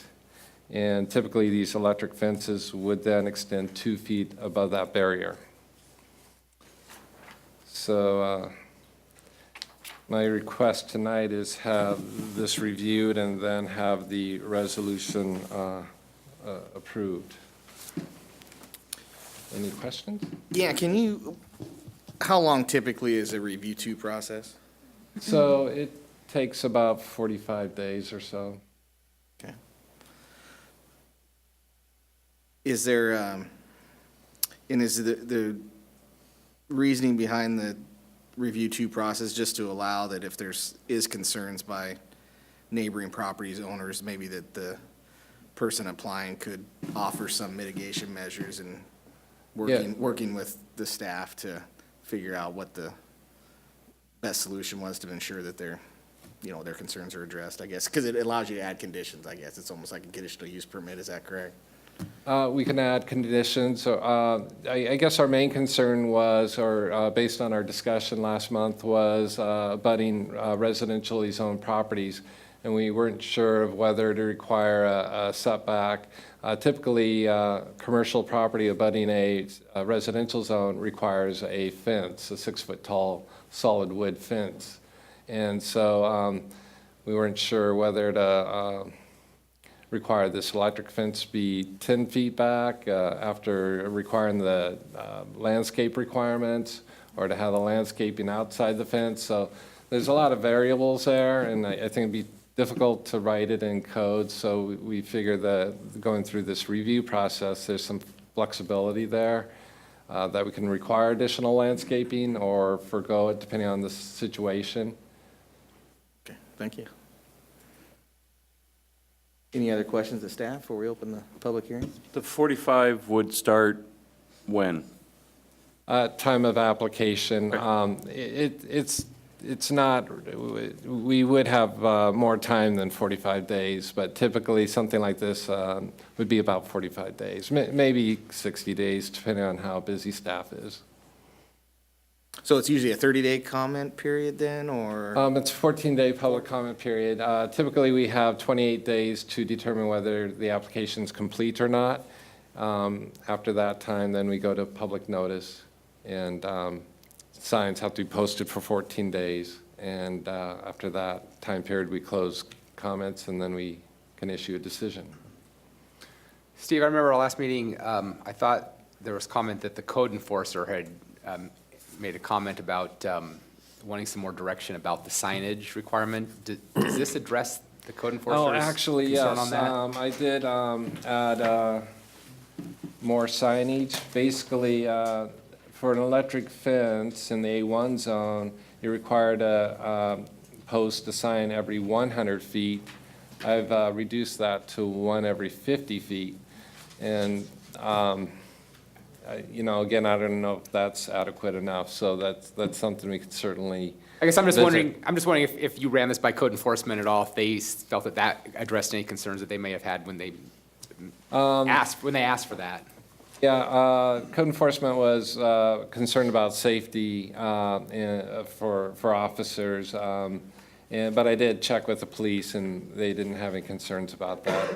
And typically these electric fences would then extend 2 feet above that barrier. So my request tonight is have this reviewed and then have the resolution approved. Any questions? Yeah, how long typically is a review 2 process? So it takes about 45 days or so. Okay. Is there, and is the reasoning behind the review 2 process just to allow that if is concerns by neighboring properties owners, maybe that the person applying could offer some mitigation measures and working with the staff to figure out what the best solution was to ensure that their concerns are addressed, I guess, because it allows you to add conditions, I guess. It's almost like a conditional use permit, is that correct? We can add conditions. I guess our main concern was, or based on our discussion last month, was abutting residentially zoned properties, and we weren't sure of whether to require a setback. Typically, commercial property abutting a residential zone requires a fence, a 6-foot-tall solid wood fence. And so we weren't sure whether to require this electric fence be 10 feet back after requiring the landscape requirements, or to have the landscaping outside the fence. So there's a lot of variables there, and I think it'd be difficult to write it in code. So we figured that going through this review process, there's some flexibility there, that we can require additional landscaping or forgo it depending on the situation. Okay, thank you. Any other questions of staff before we open the public hearing? The 45 would start when? Time of application. It's not, we would have more time than 45 days, but typically something like this would be about 45 days, maybe 60 days, depending on how busy staff is. So it's usually a 30-day comment period then, or? It's a 14-day public comment period. Typically, we have 28 days to determine whether the application is complete or not. After that time, then we go to public notice, and signs have to be posted for 14 days. And after that time period, we close comments, and then we can issue a decision. Steve, I remember our last meeting, I thought there was comment that the code enforcer had made a comment about wanting some more direction about the signage requirement. Does this address the code enforcer's actually, concern yes. on that? I did add more signage. Basically, for an electric fence in the A1 zone, you're required to post a sign every 100 feet. I've reduced that to one every 50 feet. And again, I don't know if that's adequate enough, so that's something we could certainly. I guess I'm just visit. wondering if you ran this by code enforcement at all, if they felt that addressed any concerns that they may have had when they asked for that. Yeah, code enforcement was concerned about safety for officers, but I did check with the police, and they didn't have any concerns about that.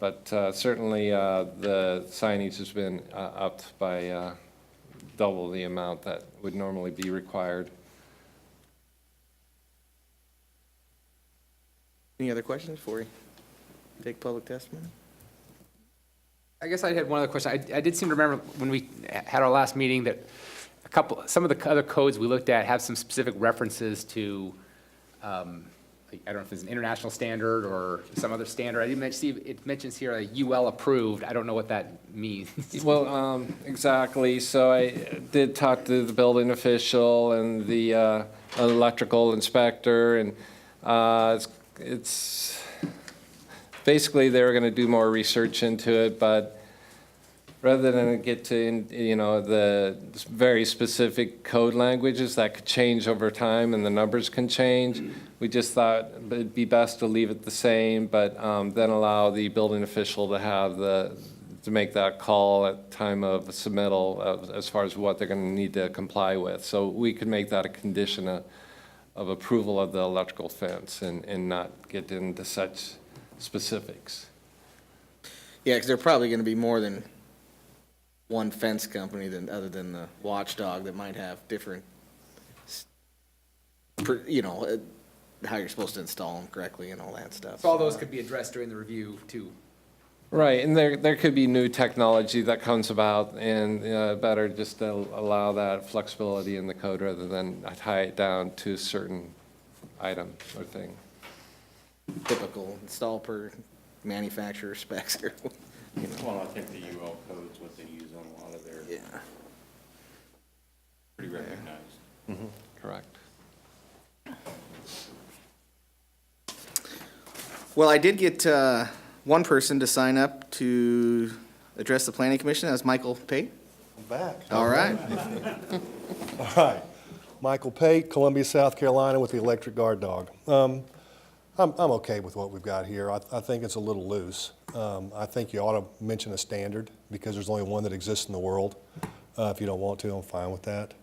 But certainly, the signage has been upped by double the amount that would normally be required. Any other questions before we take public testimony? I guess I had one other question. I did seem to remember when we had our last meeting that some of the other codes we looked at have some specific references to, I don't know if it's an international standard or some other standard. I didn't see, it mentions here a UL approved. I don't know what that means. Well, exactly. So I did talk to the building official and the electrical inspector, and it's basically they were going to do more research into it, but rather than get to the very specific code languages that could change over time and the numbers can change, we just thought it'd be best to leave it the same, but then allow the building official to have to make that call at time of submittal as far as what they're going to need to comply with. So we could make that a condition of approval of the electrical fence and not get into such specifics. Yeah, because there are probably going to be more than one fence company other than the Watchdog that might have different, how you're supposed to install them correctly and all that stuff. So all those could be addressed during the review too. Right, and there could be new technology that comes about, and better just to allow that flexibility in the code rather than tie it down to a certain item or thing. Typical install per manufacturer specs. Well, I think the UL code's what they use on a lot of their. Yeah. Pretty recognized. Mm-hmm. Correct. Well, I did get one person to sign up to address the Planning Commission. That was Michael Pate. I'm back. All right. All right. Michael Pate, Columbia, South Carolina, with the Electric Guard Dog. I'm okay with what we've got here. I think it's a little loose. I think you ought to mention a standard because there's only one that exists in the world. If you don't want to, I'm fine with that.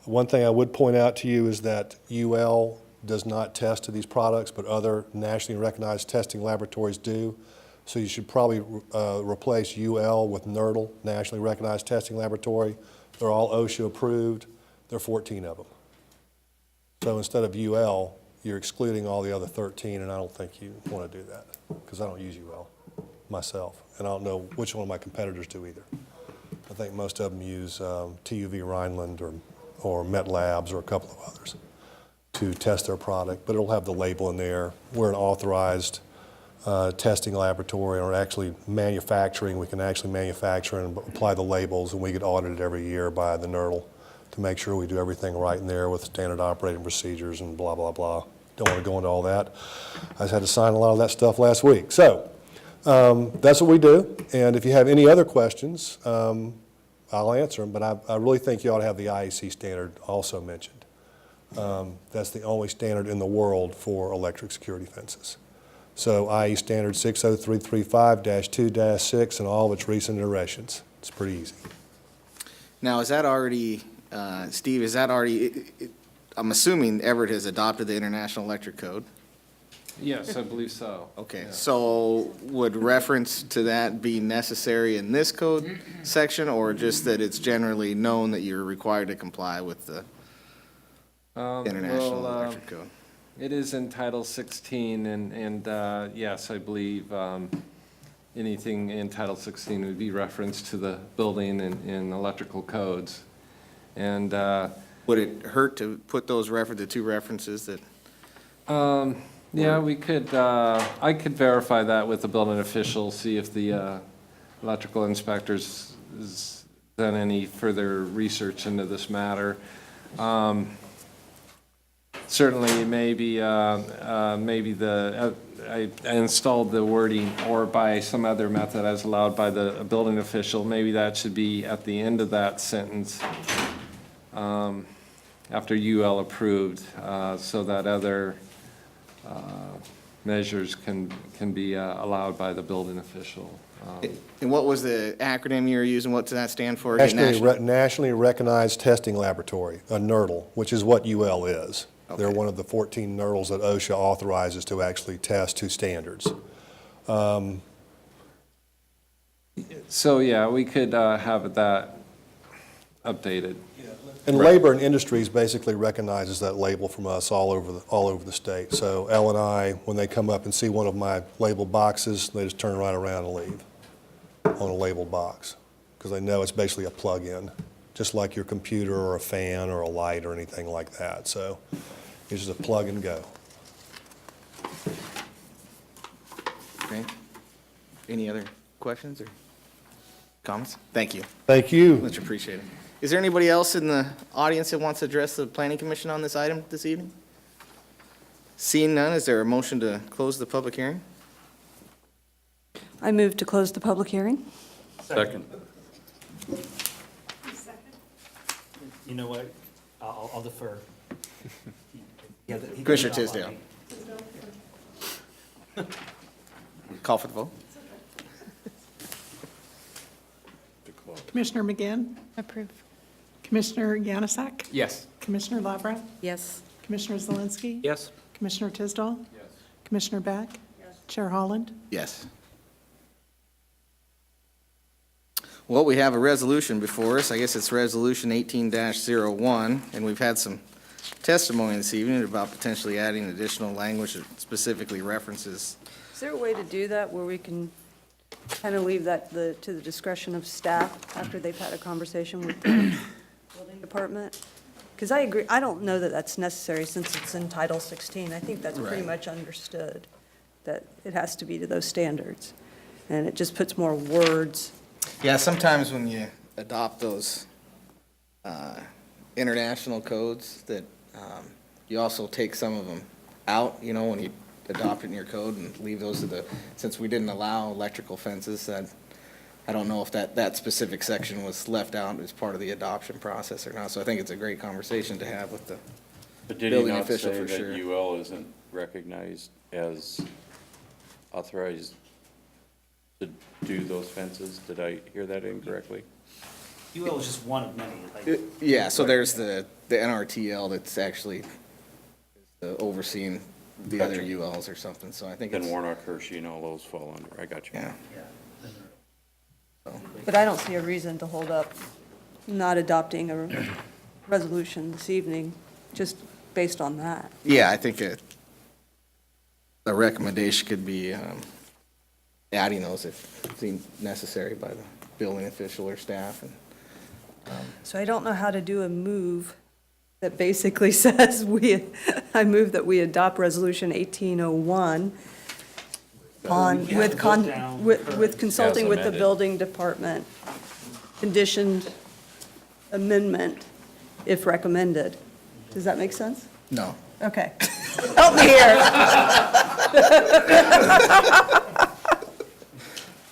One thing I would point out to you is that UL does not test to these products, but other nationally recognized testing laboratories do. So you should probably replace UL with NERDL, nationally recognized testing laboratory. They're all OSHA approved. There are 14 of them. So instead of UL, you're excluding all the other 13, and I don't think you want to do that because I don't use UL myself, and I don't know which one of my competitors do either. I think most of them use TUV Rhineland or Met Labs or a couple of others to test their product, but it'll have the label in there. We're an authorized testing laboratory, or actually manufacturing. We can actually manufacture and apply the labels, and we get audited every year by the NERDL to make sure we do everything right in there with standard operating procedures and blah, blah, blah. Don't want to go into all that. I just had to sign a lot of that stuff last week. So that's what we do. And if you have any other questions, I'll answer them. But I really think you ought to have the IEC standard also mentioned. That's the only standard in the world for electric security fences. So IE standard 60335-2-6 and all of its recent iterations. It's pretty easy. Now, is that already, Steve, is that already, I'm assuming Everett has adopted the International Electric Code? Yes, I believe so. Okay, Yeah. so would reference to that be necessary in this code section, or just that it's generally known that you're required to comply with the International Electric Code? It is in Title 16, and yes, I believe anything in Title 16 would be referenced to the building and electrical codes. And would it hurt to put those the two references that? Yeah, we could. I could verify that with the building official, see if the electrical inspectors has done any further research into this matter. certainly maybe, I installed the wording or by some other method as allowed by the building official. Maybe that should be at the end of that sentence, after UL approved, so that other measures can be allowed by the building official. And what was the acronym you were using? What does that stand for? again? Nationally Recognized Testing Laboratory, a NERDL, which is what UL is. They're one of the 14 NERDLs that OSHA authorizes to actually test to standards. So, yeah, we could have that updated. And Labor and Industries basically recognizes that label from us all over the state. So L&I, when they come up and see one of my labeled boxes, they just turn right around and leave on a labeled box, because they know it's basically a plug-in, just like your computer or a fan or a light or anything like that. So it's just a plug and go. Okay. Any other questions or comments? Thank you. Thank you. Much appreciated. Is there anybody else in the audience that wants to address the Planning Commission on this item this evening? Seeing none, is there a motion to close the public hearing? I move to close the public hearing. Second. You know what? I'll defer. Yeah, Commissioner Tisdale. Call for the vote. Commissioner McGinn, Approve. Commissioner Yanusak, Yes. Commissioner Lavra, Yes. Commissioner Zelinski, Yes? Commissioner Tisdall, Commissioner Beck, Chair Holland. Yes. Well, we have a resolution before us. I guess it's Resolution 18-01, and we've had some testimony this evening about potentially adding additional language that specifically references. Is there a way to do that where we can kind of leave that to the discretion of staff after they've had a conversation with the building department? Because I agree, I don't know that that's necessary since it's in Title 16. I think that's pretty Right. much understood, that it has to be to those standards. And it just puts more words. Yeah, sometimes when you adopt those international codes, that you also take some of them out, you know, when you adopt it in your code and leave those to the, since we didn't allow electrical fences, that I don't know if that specific section was left out as part of the adoption process or not. So I think it's a great conversation to have with the But did he building not official say for that sure. UL isn't recognized as authorized to do those fences? Did I hear that incorrectly? UL is just one of many. like- Yeah, so there's the NRTL that's actually overseeing the other Gotcha. ULs or something, so I think Then it's, Warnock, Hershey, and all those fall under, I got you. yeah. But I don't see a reason to hold up not adopting a resolution this evening, just based on that. Yeah, I think a recommendation could be adding those if deemed necessary by the building official or staff. And So I don't know how to do a move that basically says I move that we adopt Resolution 1801 on, with consulting with the amended. building department, conditioned amendment if recommended. Does that make sense? No. Okay. Help me here.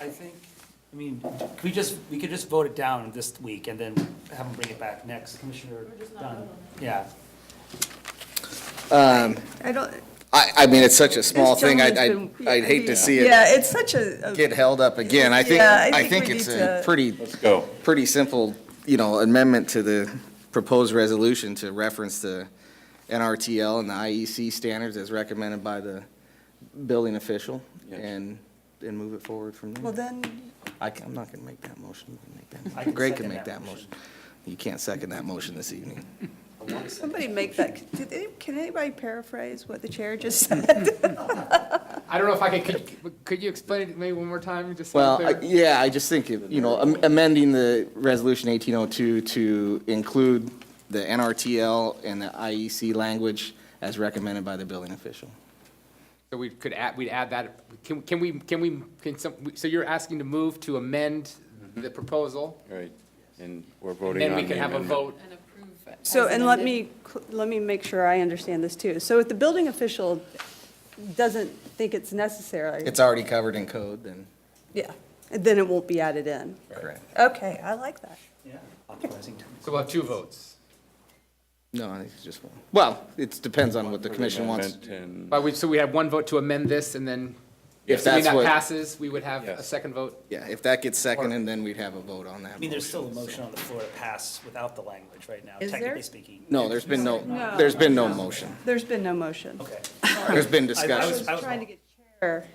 I think, I mean, we could just vote it down this week and then have them bring it back next. Commissioner Dunn, yeah. I don't. I mean, it's such a small this thing, gentleman's been- I'd hate to see it Yeah, it's such a. get held up again. I think, Yeah, I I think think we it's need a to- Let's go. pretty simple, you know, amendment to the proposed resolution to reference the NRTL and the IEC standards as recommended by the building official, Yes. and move it forward from Well, there. then, I'm not gonna make that motion. You can make that. I can Greg can second make that that motion. You can't second that motion this evening. somebody make that, can anybody paraphrase what the chair just said? I don't know if I could you explain it maybe one more time, just so Well, I'm clear? yeah, I just think, you know, amending the resolution 1802 to include the NRTL and the IEC language as recommended by the building official. So we'd add that, so you're asking to move to amend the proposal? Right, and we're And voting then on we the can have a amendment. vote, And approve So, as and amended. let me make sure I understand this too. So if the building official doesn't think it's necessary, It's already covered in code, then, yeah, then it won't be added in. correct. Okay, I like that. Yeah, authorizing. So we'll have two votes. No, I think it's just one. Well, it depends on what the commission wants. Amendment and- So we have one vote to amend this, and then, If assuming that's that what- passes, we would have a Yes. second vote? Yeah, if that gets seconded, then we'd have a vote on that. I mean, there's still a motion, so. motion on the floor to pass without the language right now, Is there? technically speaking. No, there's been no motion. There's been no motion. Okay. There's been I discussion. was Trying to get chair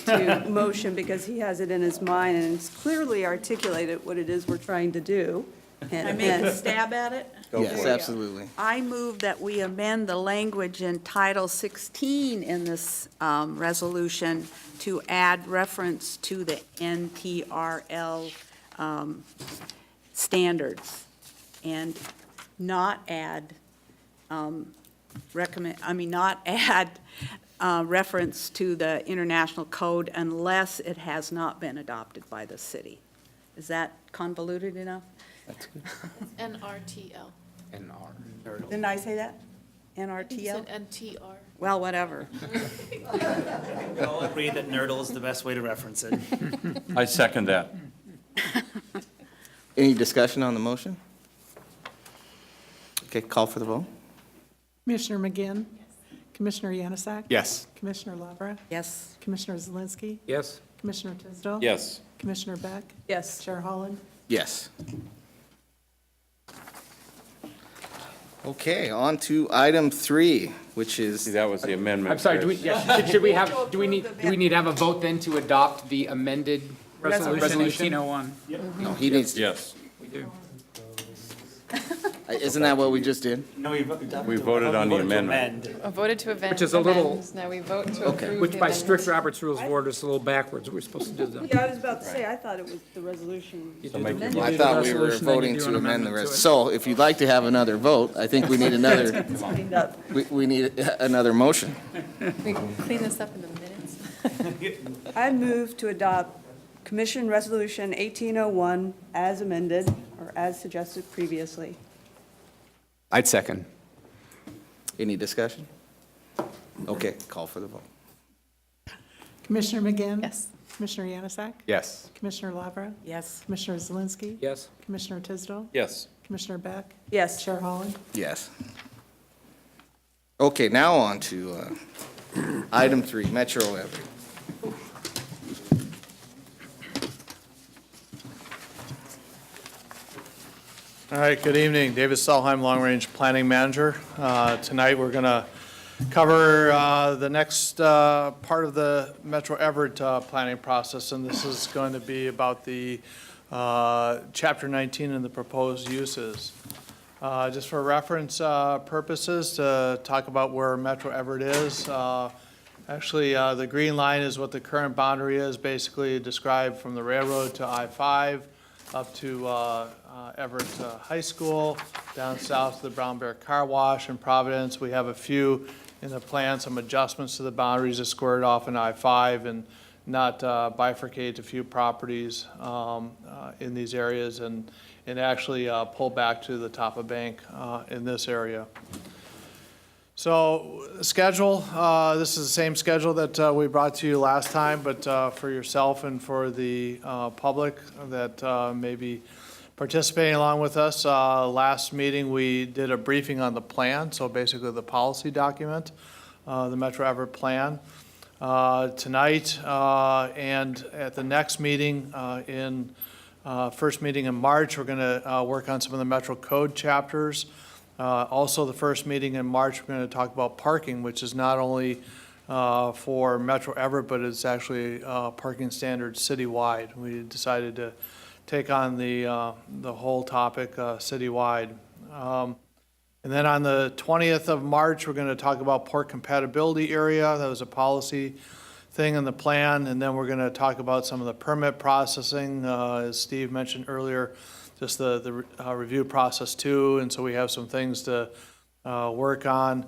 to motion because he has it in his mind and it's clearly articulated what it is we're trying to do. Can I make a stab at it? Yes, absolutely. I move that we amend the language in Title 16 in this resolution to add reference to the NTRL standards and not add, reference to the international code unless it has not been adopted by the city. Is that convoluted enough? NRTL. NR. Didn't I say that? You NRTL? said NTR. Well, whatever. We all agree that nerdle is the best way to reference it. I second that. Any discussion on the motion? Okay, call for the vote. Commissioner McGinn? Commissioner Yanasak? Yes. Commissioner Lavra? Yes. Commissioner Zelinski? Yes? Commissioner Tisdale? Yes. Commissioner Beck? Yes. Chair Holland? Yes. Okay, on to item 3, which See, is, that was the amendment. I'm sorry, Chris. should we have, do we need to have a vote then to adopt the amended Resolution resolution? 1801. no, he needs, Yes, We do. isn't that what we just did? No, we voted on the amendment. Voted to amend. Which is a little- amend. Now we vote to Okay. approve Which the by amendment. strict Robert's Rules of Order is a little backwards. We're supposed to do that. Yeah, I was about to say, I thought it was the resolution. You do make the- your you I do the thought we were resolution, then you voting do to an amend the amendment to res, it. so if you'd like to have another vote, I think we need another, Cleaned up. we need another motion. We clean this up in the minutes. I move to adopt Commission Resolution 1801 as amended or as suggested previously. I'd second. Any discussion? Okay, call for the vote. Commissioner McGinn? Yes. Commissioner Yanasak? Yes. Commissioner Lavra? Yes. Commissioner Zelinski? Yes? Commissioner Tisdale? Yes. Commissioner Beck? Yes. Chair Holland? Yes. Okay, now on to item 3, Metro Everett. All right, good evening. David Stalheim, Long Range Planning Manager. Tonight, we're going to cover the next part of the Metro Everett planning process, and this is going to be about the Chapter 19 and the proposed uses. Just for reference purposes, to talk about where Metro Everett is. Actually, the green line is what the current boundary is, basically described from the railroad to I-5 up to Everett High School, down south to the Brown Bear Car Wash in Providence. We have a few in the plan, some adjustments to the boundaries to square it off in I-5 and not bifurcate a few properties in these areas and actually pull back to the top of Bank in this area. So schedule, this is the same schedule that we brought to you last time, but for yourself and for the public that may be participating along with us. Last meeting, we did a briefing on the plan, so basically the policy document, the Metro Everett plan. Tonight and at the next meeting, first meeting in March, we're going to work on some of the Metro Code chapters. Also, the first meeting in March, we're going to talk about parking, which is not only for Metro Everett, but it's actually parking standards citywide. We decided to take on the whole topic citywide. And then on the 20th of March, we're going to talk about port compatibility area. That was a policy thing in the plan. And then we're going to talk about some of the permit processing, as Steve mentioned earlier, just the review process too. And so we have some things to work on.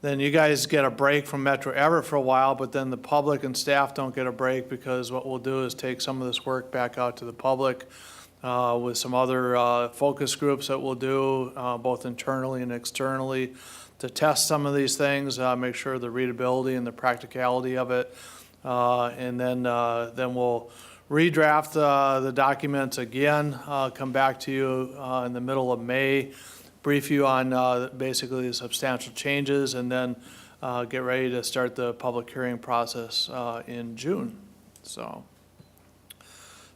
Then you guys get a break from Metro Everett for a while, but then the public and staff don't get a break because what we'll do is take some of this work back out to the public. with some other focus groups that we'll do, both internally and externally, to test some of these things, make sure the readability and the practicality of it. And then we'll redraft the documents again, come back to you in the middle of May, brief you on basically the substantial changes, and then get ready to start the public hearing process in June. So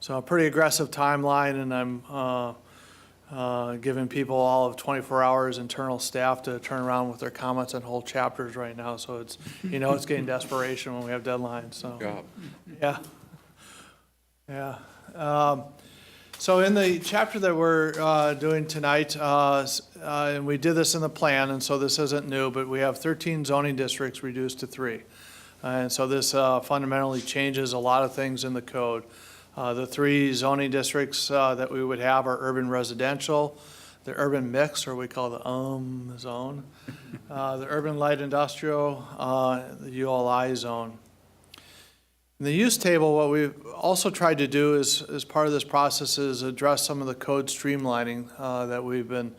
a pretty aggressive timeline, and I'm giving people all of 24 hours internal staff to turn around with their comments on whole chapters right now. So it's, it's getting desperation when we have deadlines. So yeah. So in the chapter that we're doing tonight, and we did this in the plan, and so this isn't new, but we have 13 zoning districts reduced to 3. And so this fundamentally changes a lot of things in the code. The 3 zoning districts that we would have are urban residential, the urban mix, or we call the zone, the urban light industrial, the ULI zone. In the use table, what we've also tried to do is, as part of this process, is address some of the code streamlining that we've been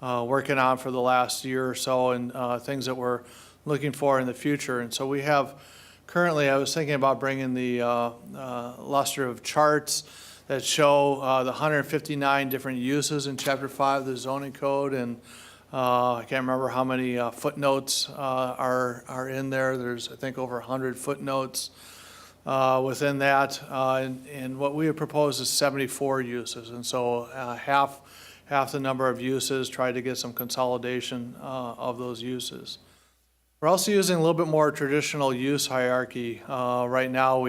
working on for the last year or so, and things that we're looking for in the future. And so we have currently, I was thinking about bringing the illustrative charts that show the 159 different uses in Chapter 5 of the zoning code, and I can't remember how many footnotes are in there. There's, I think, over 100 footnotes within that, and what we have proposed is 74 uses, and so half the number of uses, try to get some consolidation of those uses. We're also using a little bit more traditional use hierarchy. Right now,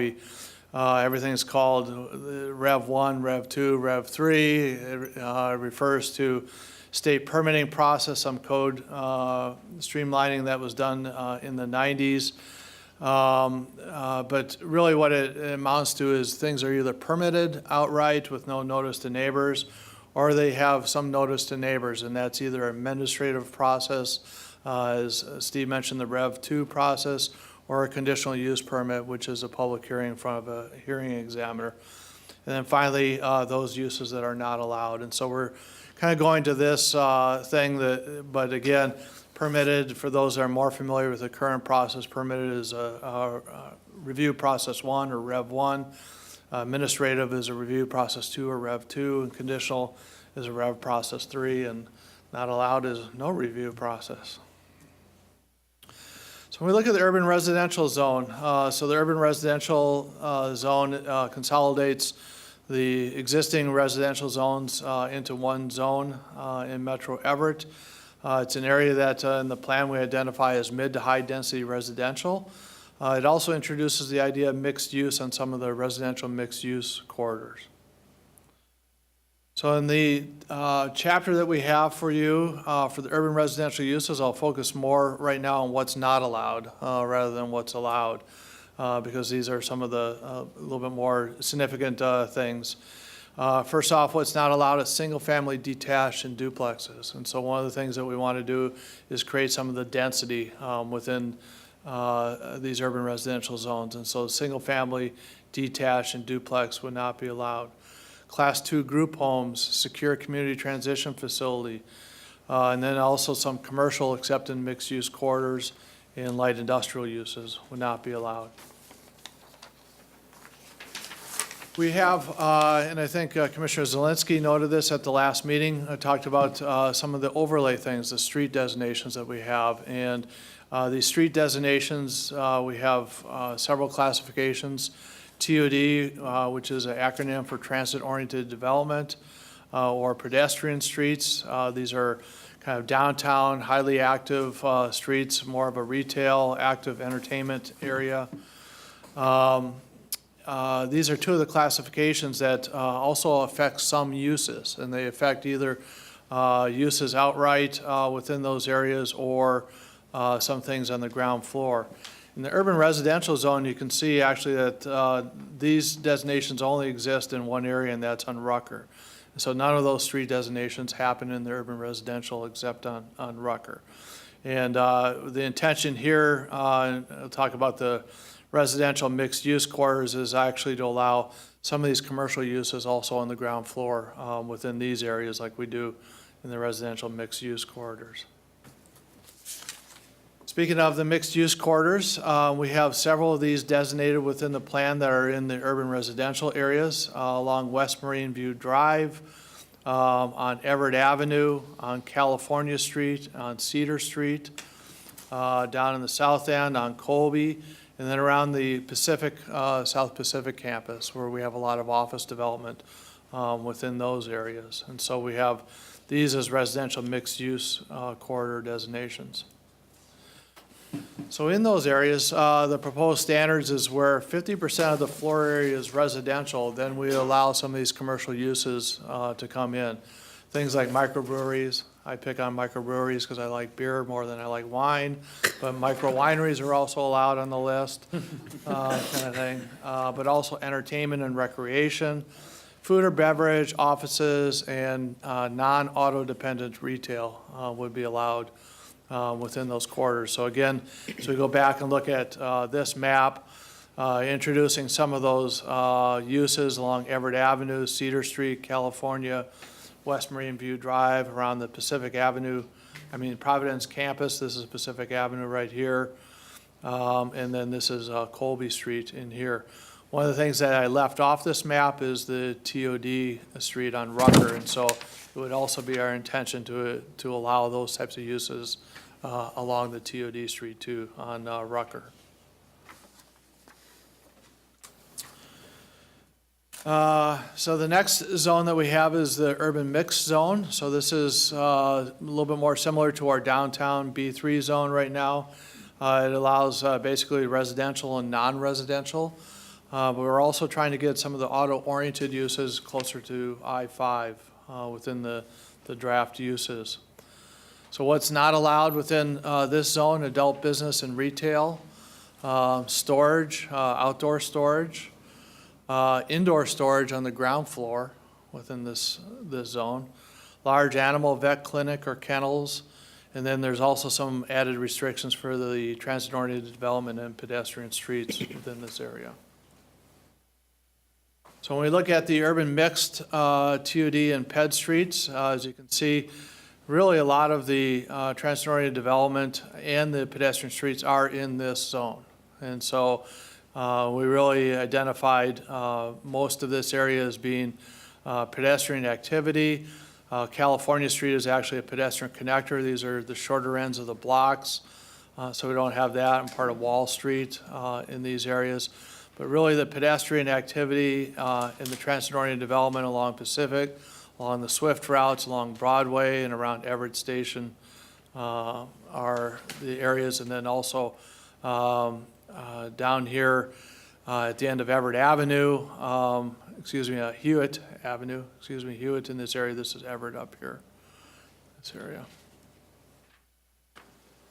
everything's called Rev 1, Rev 2, Rev 3. It refers to state permitting process, some code streamlining that was done in the 90s. But really what it amounts to is things are either permitted outright with no notice to neighbors, or they have some notice to neighbors, and that's either an administrative process, as Steve mentioned, the Rev 2 process, or a conditional use permit, which is a public hearing in front of a hearing examiner. And then finally, those uses that are not allowed. And so we're kind of going to this thing that, but again, permitted, for those that are more familiar with the current process, permitted is a review process 1 or Rev 1. Administrative is a review process 2 or Rev 2, and conditional is a Rev process 3, and not allowed is no review process. So when we look at the urban residential zone, so the urban residential zone consolidates the existing residential zones into one zone in Metro Everett. It's an area that in the plan we identify as mid to high density residential. It also introduces the idea of mixed use on some of the residential mixed use corridors. So in the chapter that we have for you for the urban residential uses, I'll focus more right now on what's not allowed rather than what's allowed, because these are some of the a little bit more significant things. First off, what's not allowed is single-family detached and duplexes. And so one of the things that we want to do is create some of the density within these urban residential zones. And so single-family detached and duplex would not be allowed. Class 2 group homes, secure community transition facility, and then also some commercial except in mixed-use corridors and light industrial uses would not be allowed. We have, and I think Commissioner Zelinski noted this at the last meeting, I talked about some of the overlay things, the street designations that we have. And these street designations, we have several classifications. TOD, which is an acronym for transit-oriented development, or pedestrian streets. These are kind of downtown, highly active streets, more of a retail, active entertainment area. These are two of the classifications that also affect some uses, and they affect either uses outright within those areas or some things on the ground floor. In the urban residential zone, you can see actually that these designations only exist in one area, and that's on Rucker. So none of those street designations happen in the urban residential except on Rucker. And the intention here, I'll talk about the residential mixed-use corridors, is actually to allow some of these commercial uses also on the ground floor within these areas like we do in the residential mixed-use corridors. Speaking of the mixed-use corridors, we have several of these designated within the plan that are in the urban residential areas along West Marine View Drive, on Everett Avenue, on California Street, on Cedar Street, down in the south end on Colby, and then around the Pacific, South Pacific campus, where we have a lot of office development within those areas. And so we have these as residential mixed-use corridor designations. So in those areas, the proposed standards is where 50% of the floor area is residential, then we allow some of these commercial uses to come in. Things like microbreweries. I pick on microbreweries because I like beer more than I like wine, but micro wineries are also allowed on the list, kind of thing. But also entertainment and recreation, food or beverage, offices, and non-auto dependent retail would be allowed within those corridors. So again, as we go back and look at this map, introducing some of those uses along Everett Avenue, Cedar Street, California, West Marine View Drive, around the Providence campus. This is Pacific Avenue right here. And then this is Colby Street in here. One of the things that I left off this map is the TOD street on Rucker. And so it would also be our intention to allow those types of uses along the TOD street too on Rucker. So the next zone that we have is the urban mixed zone. So this is a little bit more similar to our downtown B3 zone right now. It allows basically residential and non-residential. But we're also trying to get some of the auto-oriented uses closer to I-5 within the draft uses. So what's not allowed within this zone: adult business and retail, storage, outdoor storage, indoor storage on the ground floor within this zone, large animal vet clinic or kennels, and then there's also some added restrictions for the transit-oriented development and pedestrian streets within this area. So when we look at the urban mixed TOD and PED streets, as you can see, really a lot of the transit-oriented development and the pedestrian streets are in this zone. And so we really identified most of this area as being pedestrian activity. California Street is actually a pedestrian connector. These are the shorter ends of the blocks, so we don't have that, and part of Wall Street in these areas. But really the pedestrian activity in the transit-oriented development along Pacific, along the Swift routes, along Broadway and around Everett Station are the areas. And then also down here at the end of Everett Avenue, Hewitt Avenue, Hewitt in this area. This is Everett up here, this area.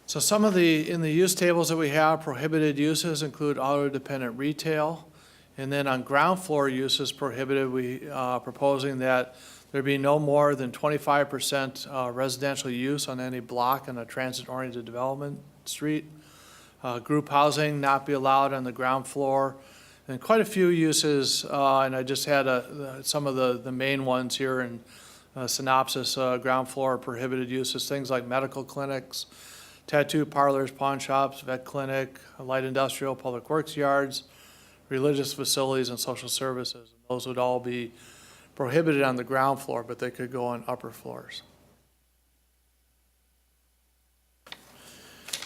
So some of in the use tables that we have, prohibited uses include auto-dependent retail. And then on ground floor uses prohibited, we proposing that there be no more than 25% residential use on any block in a transit-oriented development street. Group housing not be allowed on the ground floor. And quite a few uses, and I just had some of the main ones here in synopsis. Ground floor prohibited uses, things like medical clinics, tattoo parlors, pawn shops, vet clinic, light industrial, public works yards, religious facilities, and social services. Those would all be prohibited on the ground floor, but they could go on upper floors.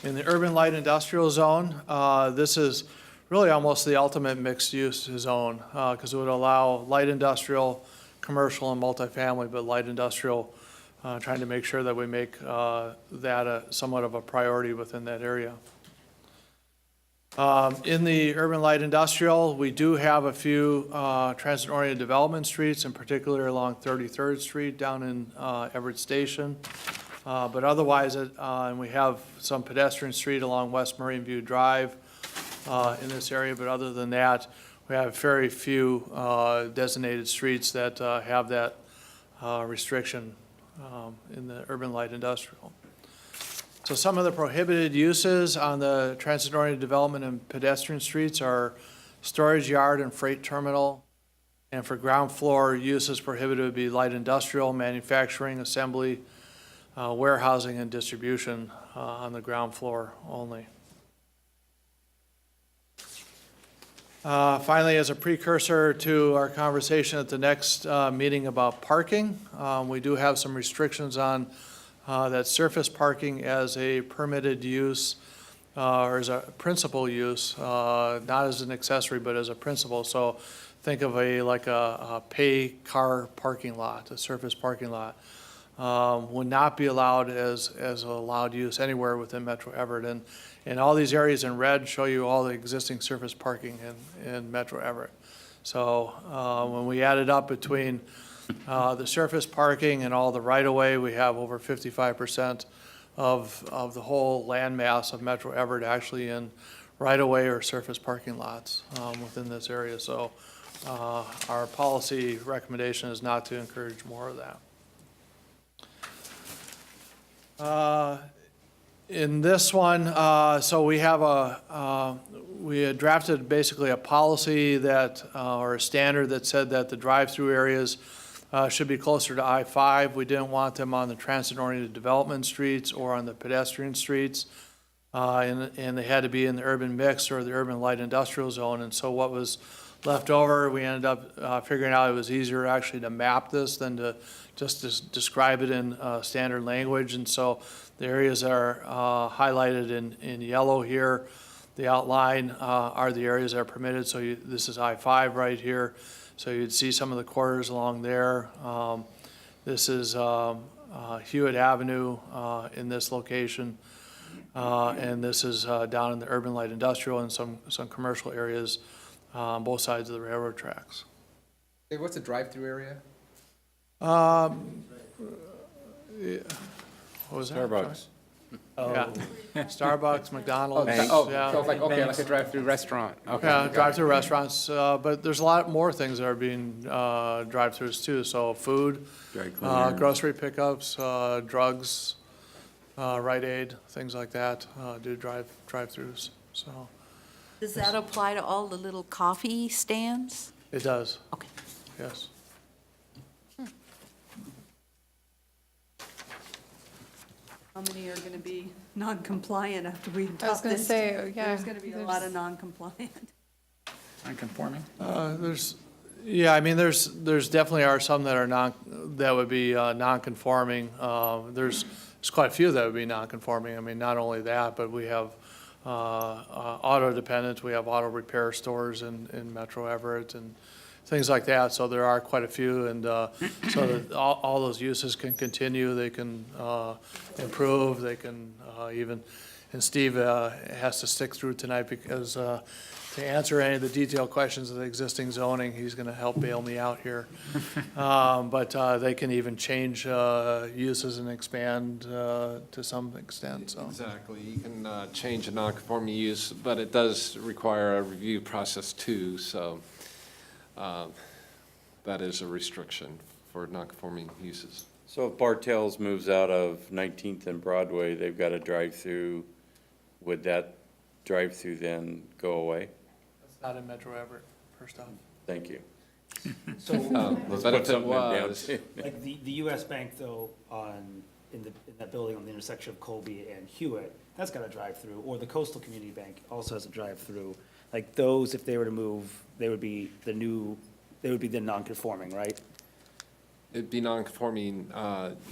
In the urban light industrial zone, this is really almost the ultimate mixed-use zone because it would allow light industrial, commercial, and multifamily, but light industrial, trying to make sure that we make that somewhat of a priority within that area. In the urban light industrial, we do have a few transit-oriented development streets, in particular along 33rd Street down in Everett Station. But otherwise, and we have some pedestrian street along West Marine View Drive in this area, but other than that, we have very few designated streets that have that restriction in the urban light industrial. So some of the prohibited uses on the transit-oriented development and pedestrian streets are storage yard and freight terminal, And for ground floor uses prohibited would be light industrial, manufacturing, assembly, warehousing, and distribution on the ground floor only. Finally, as a precursor to our conversation at the next meeting about parking, we do have some restrictions on that surface parking as a permitted use or as a principal use, not as an accessory, but as a principal. So think of like a pay car parking lot, a surface parking lot. Would not be allowed as allowed use anywhere within Metro Everett. And all these areas in red show you all the existing surface parking in Metro Everett. So when we added up between the surface parking and all the right-of-way, we have over 55% of the whole land mass of Metro Everett actually in right-of-way or surface parking lots within this area. So our policy recommendation is not to encourage more of that. In this one, so we have we had drafted basically a policy that, or a standard that said that the drive-through areas should be closer to I-5. We didn't want them on the transit-oriented development streets or on the pedestrian streets. And they had to be in the urban mix or the urban light industrial zone. And so what was left over, we ended up figuring out it was easier actually to map this than to just describe it in standard language. And so the areas that are highlighted in yellow here, the outline are the areas that are permitted. So this is I-5 right here. So you'd see some of the corridors along there. This is Hewitt Avenue in this location. And this is down in the urban light industrial and some commercial areas on both sides of the railroad tracks. Hey, what's a drive-through area? Yeah. What was that? Starbucks. Yeah, Starbucks, McDonald's. Oh, yeah. so it's like, okay, like a drive-through restaurant. Okay. Yeah, drive-through restaurants, but there's a lot more things that are being drive-throughs too. So food, grocery pickups, drugs, Rite Aid, things like that, do drive-throughs, so. Does that apply to all the little coffee stands? It does. Okay. Yes. How many are going to be non-compliant after we adopt this? I was gonna say, yeah, There's going to be a lot of non-compliant. Non-conforming? Yeah, I mean, there's definitely are some that are that would be non-conforming. There's quite a few that would be non-conforming. I mean, not only that, but we have auto dependents, we have auto repair stores in Metro Everett and things like that. So there are quite a few, and so that all those uses can continue. They can improve. They can even, and Steve has to stick through tonight because to answer any of the detailed questions of the existing zoning, he's going to help bail me out here. But they can even change uses and expand to some extent, so. Exactly. You can change a non-conforming use, but it does require a review process too, so that is a restriction for non-conforming uses. So if Bartell's moves out of 19th and Broadway, they've got a drive-through, would that drive-through then go away? That's not in Metro Everett, first off. Thank you. So, Let's put something down. like the US Bank though, in that building on the intersection of Colby and Hewitt, that's got a drive-through, or the Coastal Community Bank also has a drive-through. Like those, if they were to move, they would be the non-conforming, right? It'd be non-conforming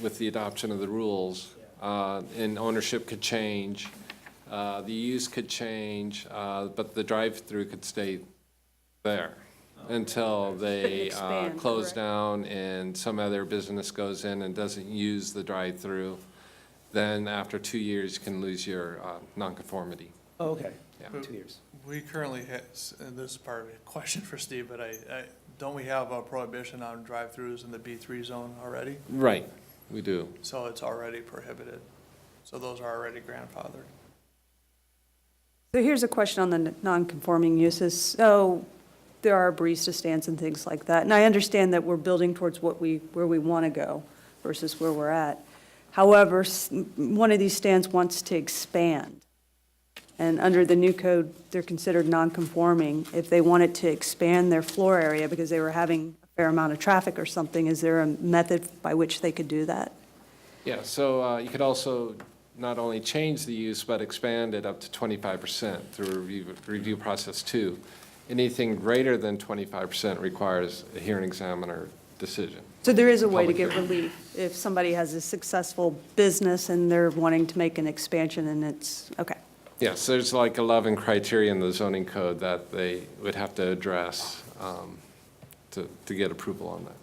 with the adoption of the rules, and ownership could change, the use could change, but the drive-through could stay there until they expand, close correct. down and some other business goes in and doesn't use the drive-through. Then after 2 years, you can lose your non-conformity. Oh, okay, Yeah. 2 years. We currently, and this is part of a question for Steve, but don't we have a prohibition on drive-throughs in the B3 zone already? Right, we do. So it's already prohibited. So those are already grandfathered. So here's a question on the non-conforming uses. So there are barista stands and things like that, and I understand that we're building towards where we want to go versus where we're at. However, one of these stands wants to expand. And under the new code, they're considered non-conforming. If they wanted to expand their floor area because they were having a fair amount of traffic or something, is there a method by which they could do that? Yeah, so you could also not only change the use, but expand it up to 25% through a review process too. Anything greater than 25% requires a hearing examiner decision. So there is a way to Public get hearing. relief if somebody has a successful business and they're wanting to make an expansion and it's, okay. Yes, there's like 11 criteria in the zoning code that they would have to address to get approval on that.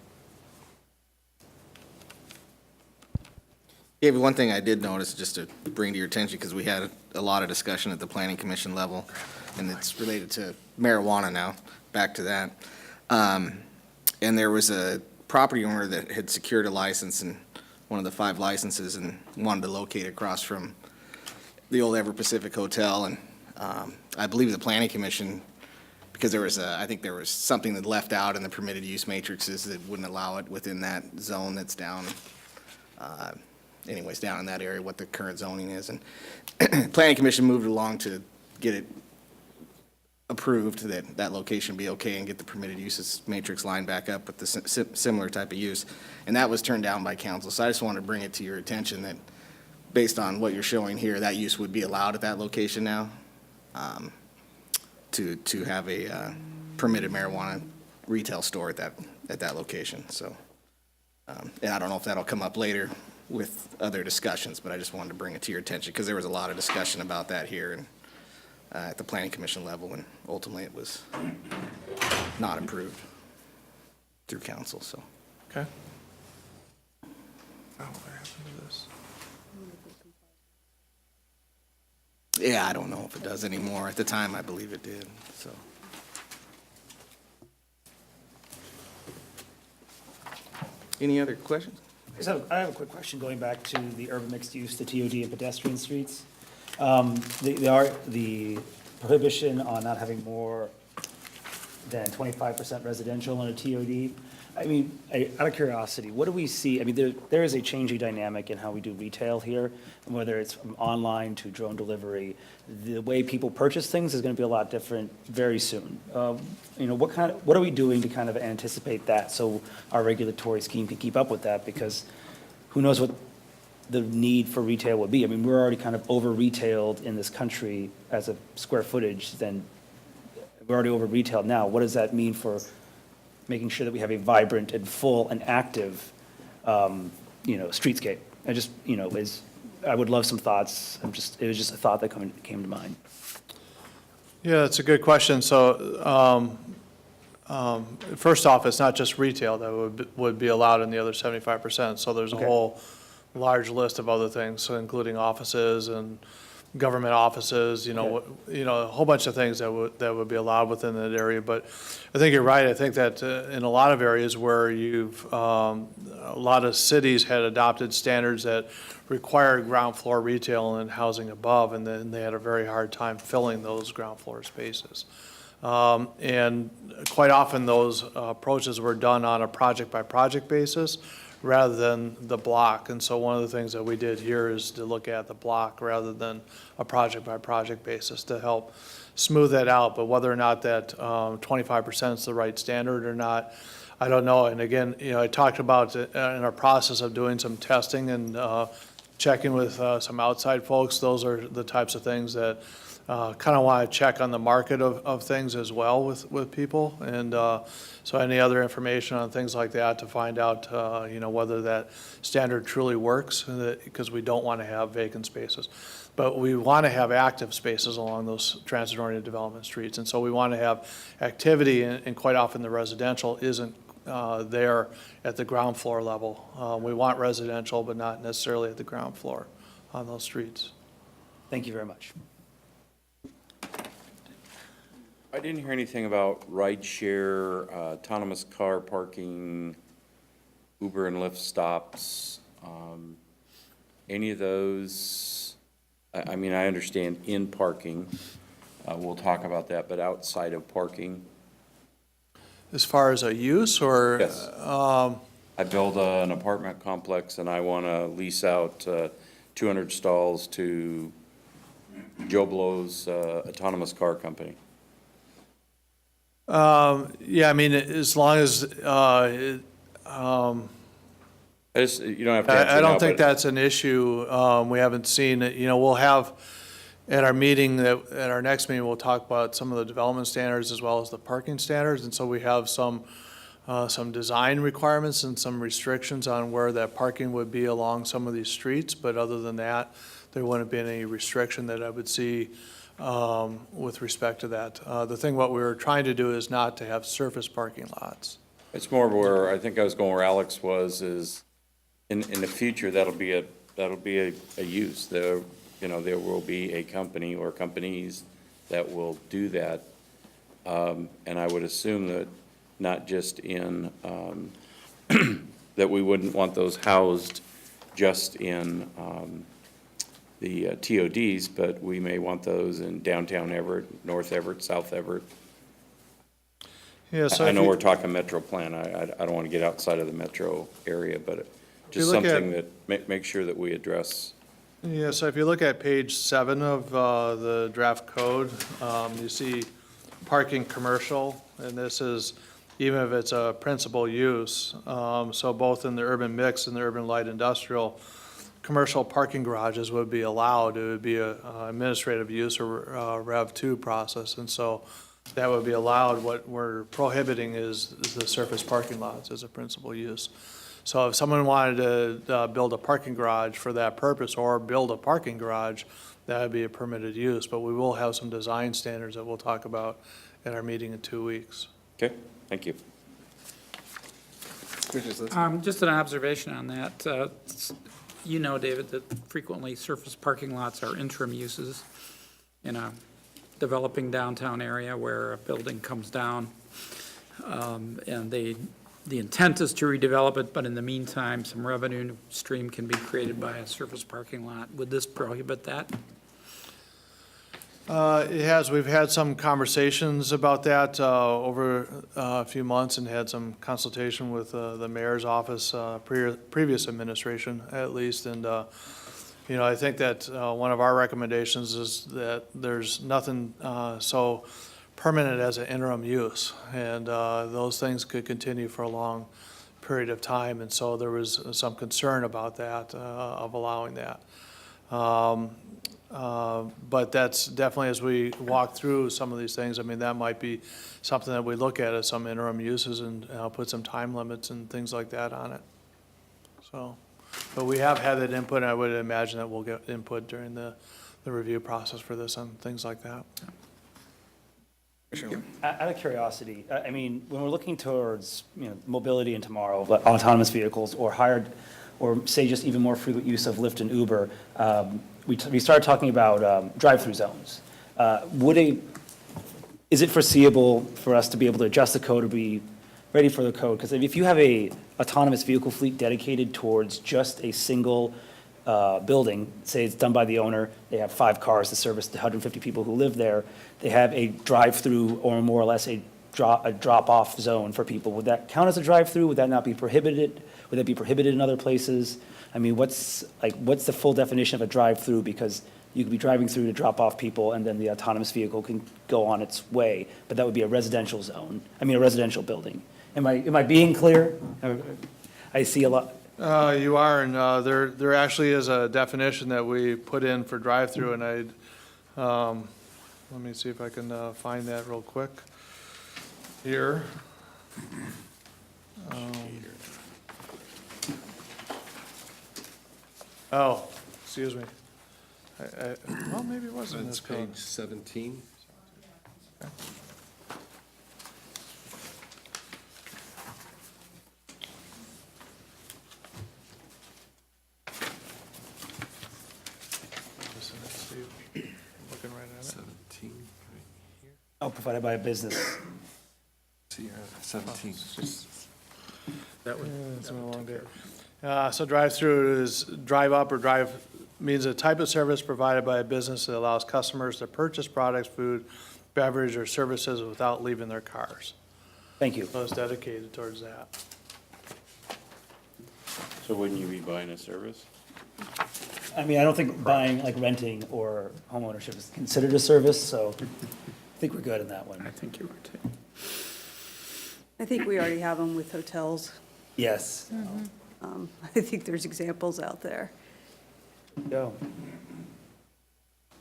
David, one thing I did notice, just to bring to your attention, because we had a lot of discussion at the planning commission level, and it's related to marijuana now, back to that. And there was a property owner that had secured a license, and one of the 5 licenses, and wanted to locate across from the old Everett Pacific Hotel. And I believe the planning commission, because there was I think there was something that left out in the permitted use matrices that wouldn't allow it within that zone that's down, anyways, down in that area, what the current zoning is. And planning commission moved along to get it approved that that location be okay and get the permitted uses matrix line back up with the similar type of use. And that was turned down by council. So I just wanted to bring it to your attention that based on what you're showing here, that use would be allowed at that location now, to have a permitted marijuana retail store at that location. So, and I don't know if that'll come up later with other discussions, but I just wanted to bring it to your attention because there was a lot of discussion about that here and at the planning commission level, and ultimately it was not approved through council. So. Okay. Oh, what happened to this? Yeah, I don't know if it does anymore. At the time, I believe it did, so. Any other questions? So I have a quick question going back to the urban mixed use, the TOD and pedestrian streets. The prohibition on not having more than 25% residential on a TOD. I mean, out of curiosity, what do we see? I mean, there is a changing dynamic in how we do retail here, whether it's from online to drone delivery. The way people purchase things is going to be a lot different very soon. You know, what are we doing to kind of anticipate that so our regulatory scheme can keep up with that? Because who knows what the need for retail would be. I mean, we're already kind of over-retailed in this country as a square footage, then we're already over-retailed now. What does that mean for making sure that we have a vibrant and full and active, you know, streetscape? I just, you know, I would love some thoughts. It was just a thought that came to mind. Yeah, that's a good question. So, first off, it's not just retail that would be allowed in the other 75%. So there's a whole large list of other things, so including offices and government offices, you know, a whole bunch of things that would be allowed within that area. But I think you're right. I think that in a lot of areas where a lot of cities had adopted standards that required ground floor retail and housing above, and then they had a very hard time filling those ground floor spaces. And quite often those approaches were done on a project-by-project basis rather than the block. And so one of the things that we did here is to look at the block rather than a project-by-project basis to help smooth that out. But whether or not that 25% is the right standard or not, I don't know. And again, you know, I talked about in our process of doing some testing and checking with some outside folks. Those are the types of things that kind of want to check on the market of things as well with people. And so any other information on things like that to find out, you know, whether that standard truly works, because we don't want to have vacant spaces. But we want to have active spaces along those transit-oriented development streets. And so we want to have activity, and quite often the residential isn't there at the ground floor level. We want residential, but not necessarily at the ground floor on those streets. Thank you very much. I didn't hear anything about rideshare, autonomous car parking, Uber and Lyft stops. Any of those, I mean, I understand in parking, we'll talk about that, but outside of parking? As far as a use or? Yes. I build an apartment complex and I want to lease out 200 stalls to Joe Blow's autonomous car company? Yeah, I mean, as long as, You don't have to answer I don't now, think but- that's an issue. We haven't seen it, we'll have, at our meeting, at our next meeting, we'll talk about some of the development standards as well as the parking standards. And so we have some design requirements and some restrictions on where that parking would be along some of these streets. But other than that, there wouldn't be any restriction that I would see with respect to that. The thing, what we were trying to do is not to have surface parking lots. It's more where, I think I was going where Alex was, is in the future, that'll be a use. There will be a company or companies that will do that. And I would assume that not just in, that we wouldn't want those housed just in the TODs, but we may want those in downtown Everett, North Everett, South Everett. Yeah, so I if know you- we're talking metro plan. I don't want to get outside of the metro area, but just look at- something that make sure that we address. Yeah, so if you look at page 7 of the draft code, you see parking commercial, and this is, even if it's a principal use, so both in the urban mix and the urban light industrial, commercial parking garages would be allowed. It would be a administrative use or Rev 2 process, and so that would be allowed. What we're prohibiting is the surface parking lots as a principal use. So if someone wanted to build a parking garage for that purpose or build a parking garage, that would be a permitted use. But we will have some design standards that we'll talk about at our meeting in 2 weeks. Okay, thank you. Just an observation on that. You know, David, that frequently surface parking lots are interim uses in a developing downtown area where a building comes down. And the intent is to redevelop it, but in the meantime, some revenue stream can be created by a surface parking lot. Would this prohibit that? It has. We've had some conversations about that over a few months and had some consultation with the mayor's office, previous administration at least. And, I think that one of our recommendations is that there's nothing so permanent as an interim use. And those things could continue for a long period of time. And so there was some concern about that, of allowing that. But that's definitely, as we walk through some of these things, I mean, that might be something that we look at as some interim uses and put some time limits and things like that on it. So, but we have had that input, and I would imagine that we'll get input during the review process for this on things like that. Out of curiosity, I mean, when we're looking towards, mobility in tomorrow, but autonomous vehicles or hired, or say just even more frequent use of Lyft and Uber, we started talking about drive-through zones. Is it foreseeable for us to be able to adjust the code or be ready for the code? Because if you have a autonomous vehicle fleet dedicated towards just a single building, say it's done by the owner, they have 5 cars to service the 150 people who live there, they have a drive-through or more or less a drop-off zone for people. Would that count as a drive-through? Would that not be prohibited? Would that be prohibited in other places? I mean, what's the full definition of a drive-through? Because you could be driving through to drop off people, and then the autonomous vehicle can go on its way, but that would be a residential zone, a residential building. Am I being clear? I see a lot. You are, and there actually is a definition that we put in for drive-through, and let me see if I can find that real quick here. Oh, excuse me. Well, maybe it wasn't in this code. Page 17. Looking right at it. 17, right here. Oh, provided by a business. See, 17. That would, it's been a long day. So drive-through is drive-up or drive, means a type of service provided by a business that allows customers to purchase products, food, beverage, or services without leaving their cars. Thank you. So it's dedicated towards that. So wouldn't you be buying a service? I mean, I don't think buying, like renting or homeownership is considered a service, so I think we're good in that one. I think you were too. I think we already have them with hotels. Yes. I think there's examples out there. Go.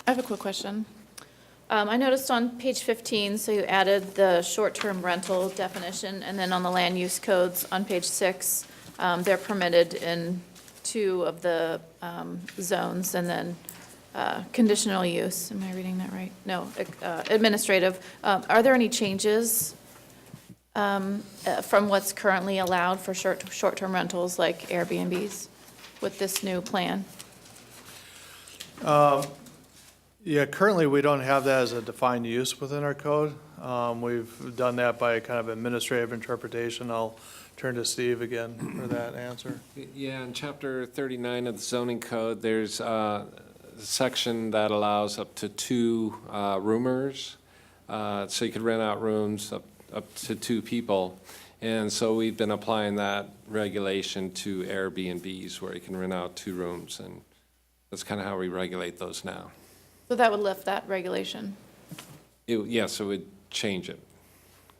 I have a quick question. I noticed on page 15, so you added the short-term rental definition, and then on the land use codes on page 6, they're permitted in 2 of the zones, and then conditional use. Am I reading that right? No, administrative. Are there any changes from what's currently allowed for short-term rentals like Airbnbs with this new plan? Yeah, currently, we don't have that as a defined use within our code. We've done that by kind of administrative interpretation. I'll turn to Steve again for that answer. Yeah, in chapter 39 of the zoning code, there's a section that allows up to 2 roomers. So you could rent out rooms up to 2 people. And so we've been applying that regulation to Airbnbs where you can rent out 2 rooms. And that's kind of how we regulate those now. So that would lift that regulation. Yes, it would change it.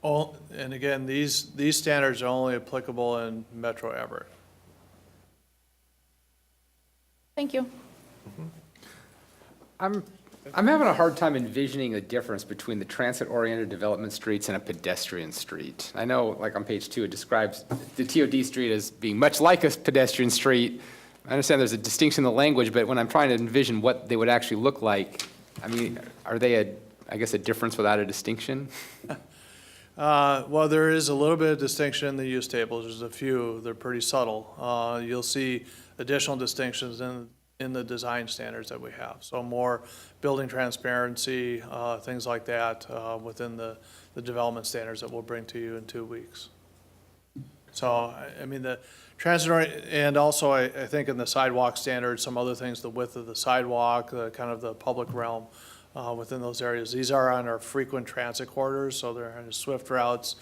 Oh, and again, these standards are only applicable in Metro Everett. Thank you. I'm having a hard time envisioning a difference between the transit-oriented development streets and a pedestrian street. I know, like on page 2, it describes the TOD street as being much like a pedestrian street. I understand there's a distinction in the language, but when I'm trying to envision what they would actually look like, I mean, are they a difference without a distinction? Well, there is a little bit of distinction in the use tables. There's a few. They're pretty subtle. You'll see additional distinctions in the design standards that we have. So more building transparency, things like that within the development standards that we'll bring to you in 2 weeks. So, I mean, the transit, and also I think in the sidewalk standards, some other things, the width of the sidewalk, the kind of the public realm within those areas. These are on our frequent transit corridors, so they're on the swift routes.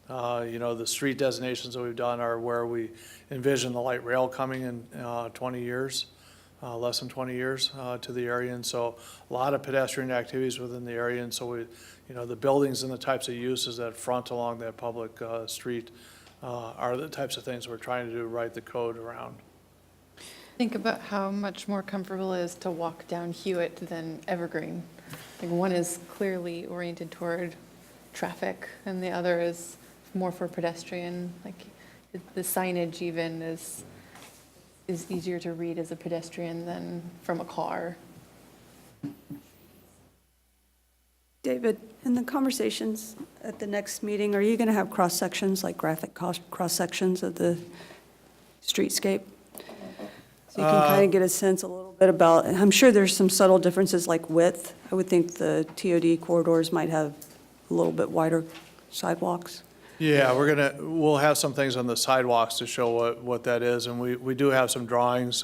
The street designations that we've done are where we envision the light rail coming in 20 years, less than 20 years to the area. And so a lot of pedestrian activities within the area. And so the buildings and the types of uses that front along that public street are the types of things we're trying to do, write the code around. Think about how much more comfortable it is to walk down Hewitt than Evergreen. Like one is clearly oriented toward traffic and the other is more for pedestrian. Like the signage even is easier to read as a pedestrian than from a car. David, in the conversations at the next meeting, are you going to have cross-sections, like graphic cross-sections of the streetscape? So you can kind of get a sense a little bit about, I'm sure there's some subtle differences like width. I would think the TOD corridors might have a little bit wider sidewalks. Yeah, we'll have some things on the sidewalks to show what that is, and we do have some drawings.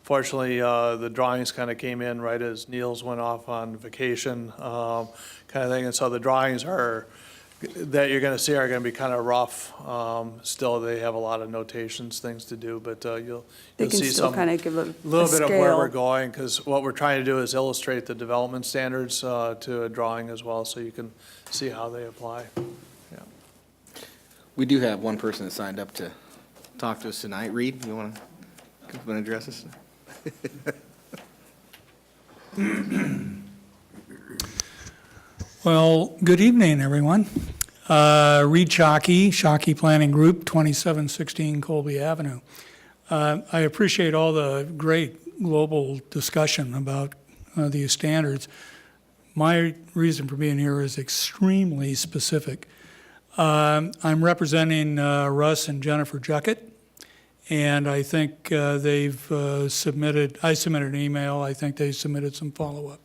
Fortunately, the drawings kind of came in right as Niels went off on vacation, kind of thing, and so the drawings that you're going to see are going to be kind of rough. Still, they have a lot of notations, things to do, but you'll see some kind of give a little bit of where scale. we're going, because what we're trying to do is illustrate the development standards to a drawing as well, so you can see how they apply. Yeah. We do have one person that signed up to talk to us tonight. Reed, you want to come up and address us? Well, good evening, everyone. Reed Shockey Planning Group, 2716 Colby Avenue. I appreciate all the great global discussion about these standards. My reason for being here is extremely specific. I'm representing Russ and Jennifer Juckett, and I think they've I submitted an email. I think they submitted some follow-up.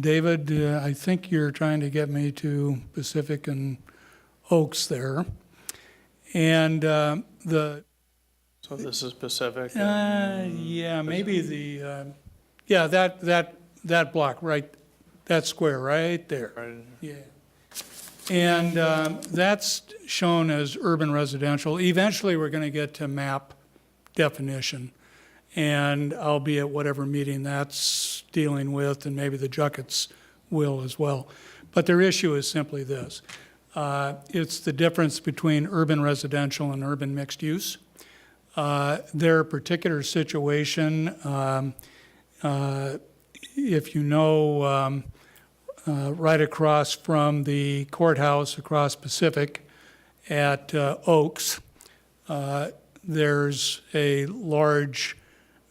David, I think you're trying to get me to Pacific and Oaks there. And So this is Pacific? Yeah, maybe that block, right, that square right there. Right. Yeah. And that's shown as urban residential. Eventually, we're going to get to map definition. and I'll be at whatever meeting that's dealing with, and maybe the Juckets will as well. But their issue is simply this. It's the difference between urban residential and urban mixed use. Their particular situation, if you know, right across from the courthouse across Pacific at Oaks, there's a large,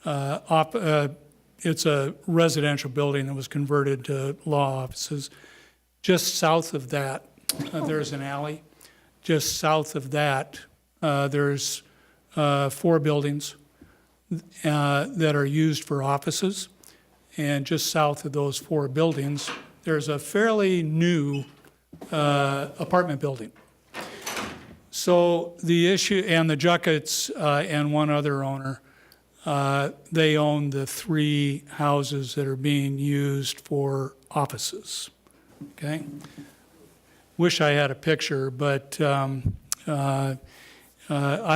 it's a residential building that was converted to law offices. Just south of that, there's an alley. Just south of that, there's 4 buildings that are used for offices. And just south of those 4 buildings, there's a fairly new apartment building. So the issue, and the Juckets and one other owner, they own the 3 houses that are being used for offices, okay? Wish I had a picture, but I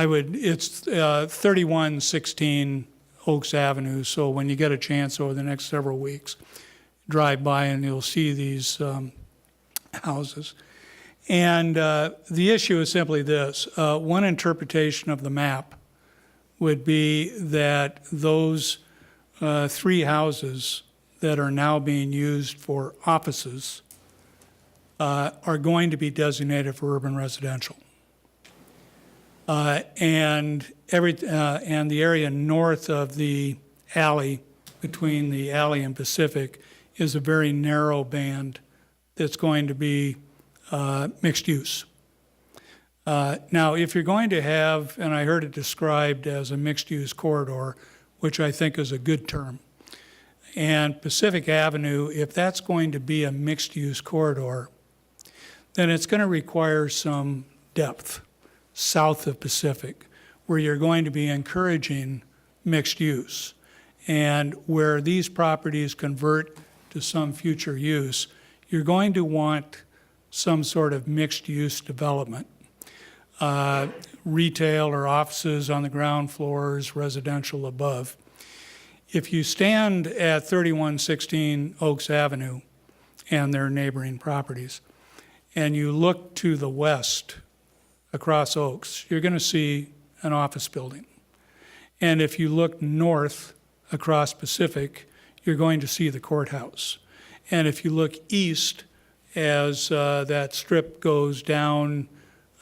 would, it's 3116 Oaks Avenue, so when you get a chance over the next several weeks, drive by and you'll see these houses. And the issue is simply this. One interpretation of the map would be that those 3 houses that are now being used for offices are going to be designated for urban residential. And the area north of the alley, between the alley and Pacific, is a very narrow band that's going to be mixed use. Now, if you're going to have, and I heard it described as a mixed use corridor, which I think is a good term, and Pacific Avenue, if that's going to be a mixed use corridor, then it's going to require some depth south of Pacific, where you're going to be encouraging mixed use. And where these properties convert to some future use, you're going to want some sort of mixed use development. Retail or offices on the ground floors, residential above. If you stand at 3116 Oaks Avenue and their neighboring properties, and you look to the west across Oaks, you're going to see an office building. And if you look north across Pacific, you're going to see the courthouse. And if you look east, as that strip goes down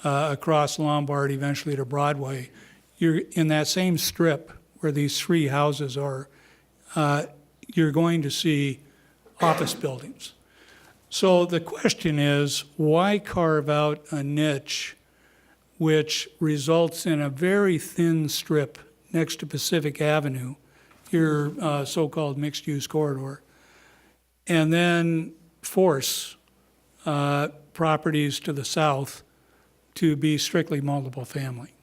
across Lombard, eventually to Broadway, you're in that same strip where these 3 houses are, you're going to see office buildings. So the question is, why carve out a niche which results in a very thin strip next to Pacific Avenue, your so-called mixed-use corridor, and then force properties to the south to be strictly multiple family?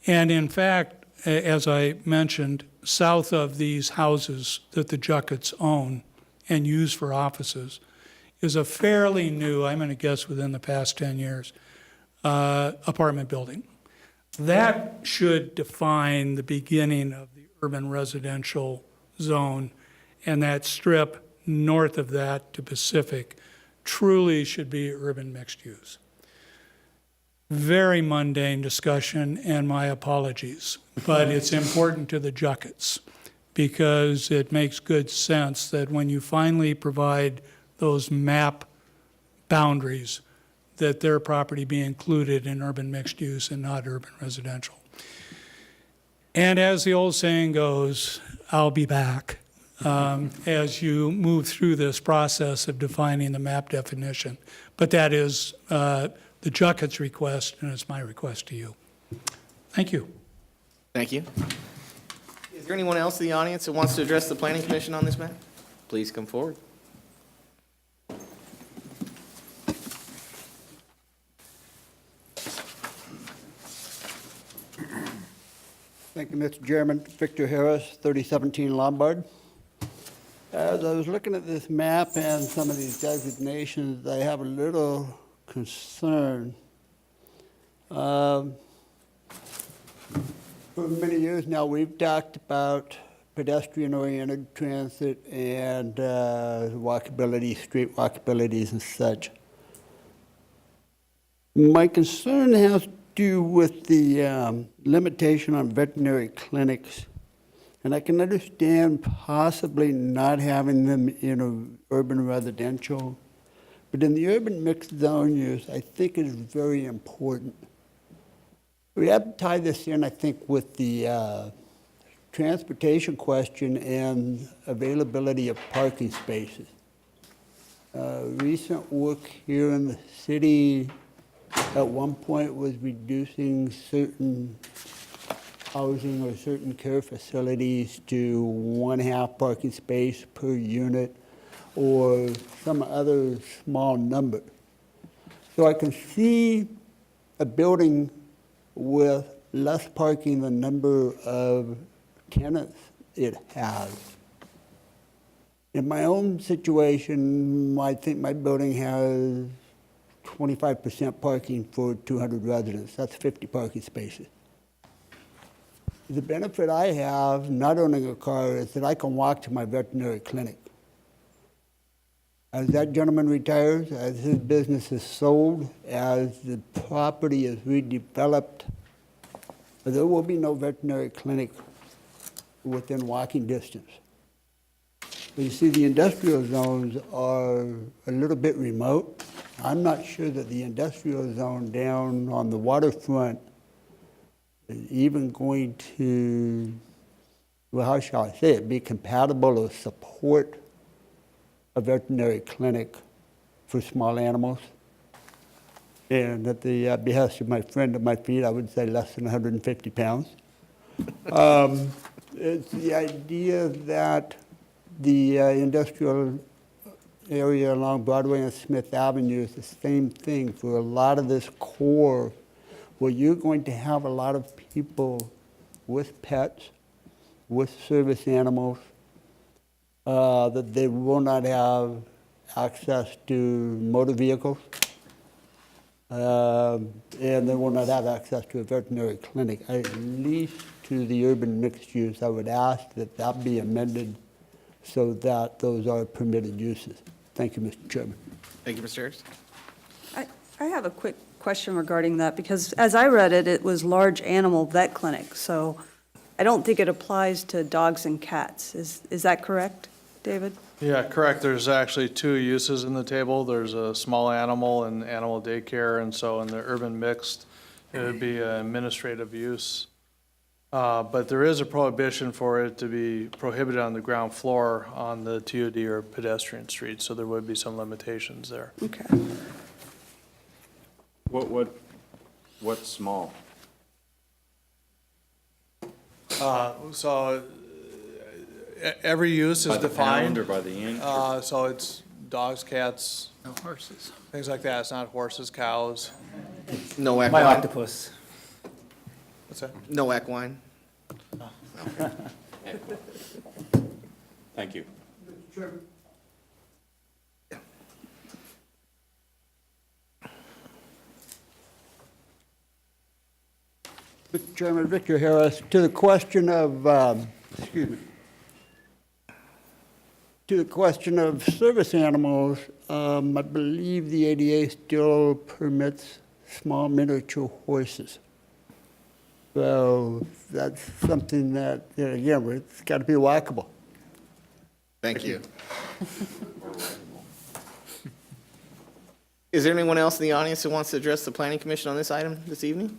And in fact, as I mentioned, south of these houses that the Juckets own and use for offices is a fairly new, I'm going to guess within the past 10 years, apartment building. That should define the beginning of the urban residential zone, and that strip north of that to Pacific truly should be urban mixed use. Very mundane discussion, and my apologies, but it's important to the Juckets because it makes good sense that when you finally provide those map boundaries, that their property be included in urban mixed use and not urban residential. And as the old saying goes, I'll be back as you move through this process of defining the map definition. But that is the Juckets' request, and it's my request to you. Thank you. Thank you. Is there anyone else in the audience that wants to address the Planning Commission on this matter? Please come forward. Thank you, Mr. Chairman. Victor Harris, 3017 Lombard. As I was looking at this map and some of these designations, I have a little concern. For many years now, we've talked about pedestrian-oriented transit and walkability, street walkabilities and such. My concern has to do with the limitation on veterinary clinics. And I can understand possibly not having them in an urban residential, but in the urban mixed zone use, I think is very important. We have to tie this in, I think, with the transportation question and availability of parking spaces. Recent work here in the city at one point was reducing certain housing or certain care facilities to 1/2 parking space per unit or some other small number. So I can see a building with less parking than number of tenants it has. In my own situation, I think my building has 25% parking for 200 residents. That's 50 parking spaces. The benefit I have not owning a car is that I can walk to my veterinary clinic. As that gentleman retires, as his business is sold, as the property is redeveloped, there will be no veterinary clinic within walking distance. But you see, the industrial zones are a little bit remote. I'm not sure that the industrial zone down on the waterfront is even going to, well, how shall I say it, be compatible or support a veterinary clinic for small animals. And at the behest of my friend at my feet, I would say less than 150 pounds. It's the idea that the industrial area along Broadway and Smith Avenue is the same thing for a lot of this core where you're going to have a lot of people with pets, with service animals, that they will not have access to motor vehicles, and they will not have access to a veterinary clinic. At least to the urban mixed use, I would ask that that be amended so that those are permitted uses. Thank you, Mr. Chairman. Thank you, Mr. Harris. I have a quick question regarding that, because as I read it, it was large animal vet clinic, so I don't think it applies to dogs and cats. Is that correct, David? Yeah, correct. There's actually two uses in the table. There's a small animal and animal daycare, and so in the urban mixed, it would be an administrative use. But there is a prohibition for it to be prohibited on the ground floor on the TOD or pedestrian street, so there would be some limitations there. Okay. What's small? So every use is By the defined. pound or by the inch? So it's dogs, cats, No horses. things like that. It's not horses, cows. No My equine. octopus. What's that? No equine. Thank you. Mr. Chairman, Victor Harris, to the question of, excuse me, to the question of service animals, I believe the ADA still permits small miniature horses. So that's something that, again, it's got to be walkable. Thank you. Is there anyone else in the audience who wants to address the Planning Commission on this item this evening?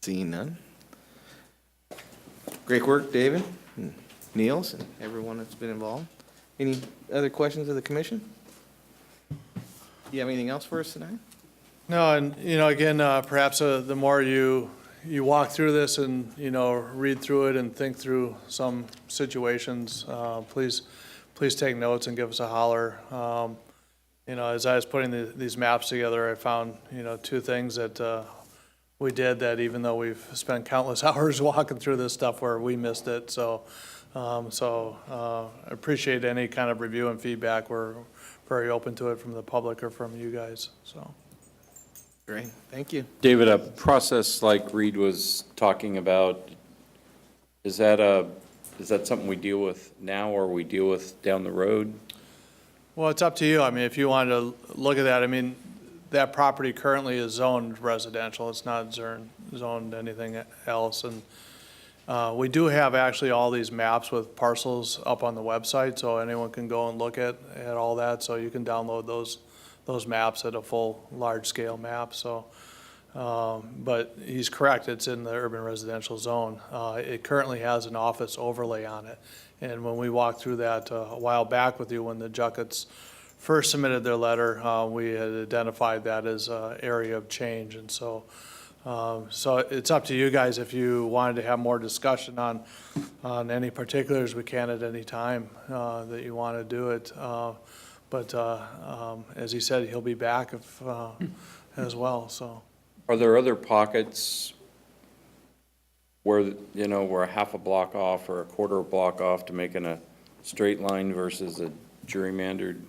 Seeing none. Great work, David, and Niels, and everyone that's been involved. Any other questions of the commission? You have anything else for us tonight? No, and, again, perhaps the more you walk through this and, read through it and think through some situations, please take notes and give us a holler. As I was putting these maps together, I found, two things that we did that even though we've spent countless hours walking through this stuff where we missed it. So I appreciate any kind of review and feedback. We're very open to it from the public or from you guys, so. Great, thank you. David, a process like Reed was talking about, is that something we deal with now or we deal with down the road? Well, it's up to you. I mean, if you wanted to look at that, I mean, that property currently is zoned residential. It's not zoned anything else. And we do have actually all these maps with parcels up on the website, so anyone can go and look at all that. So you can download those maps at a full, large-scale map, so. But he's correct, it's in the urban residential zone. It currently has an office overlay on it. And when we walked through that a while back with you, when the Juckets first submitted their letter, we had identified that as an area of change. And so, so it's up to you guys if you wanted to have more discussion on any particulars. We can at any time that you want to do it. But as he said, he'll be back as well, so. Are there other pockets where, you know, we're a half a block off or a quarter of a block off to making a straight line versus a gerrymandered?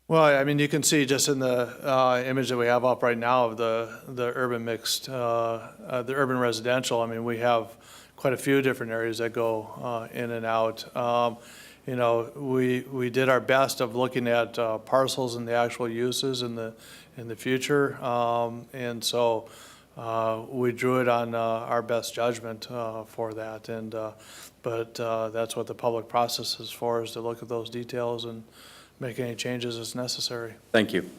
Well, I mean, you can see just in the image that we have up right now of the urban mixed, the urban residential, I mean, we have quite a few different areas that go in and out. You know, we did our best of looking at parcels and the actual uses in the future, and so we drew it on our best judgment for that. And but that's what the public process is for, is to look at those details and make any changes as necessary. Thank you.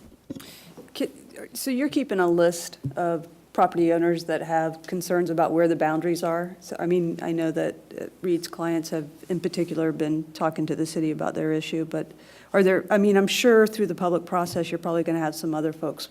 So you're keeping a list of property owners that have concerns about where the boundaries are? So, I mean, I know that Reed's clients have, in particular, been talking to the city about their issue, but are there, I mean, I'm sure through the public process, you're probably going to have some other folks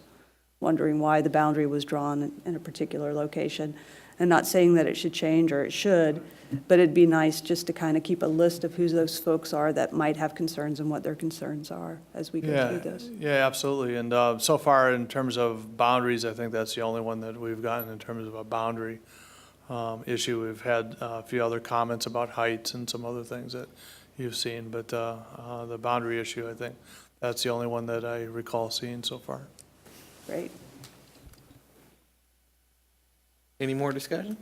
wondering why the boundary was drawn in a particular location. And not saying that it should change or it should, but it'd be nice just to kind of keep a list of who those folks are that might have concerns and what their concerns are as we go through this. Yeah, absolutely. And so far, in terms of boundaries, I think that's the only one that we've gotten in terms of a boundary issue. We've had a few other comments about heights and some other things that you've seen, but the boundary issue, I think that's the only one that I recall seeing so far. Great. Any more discussion?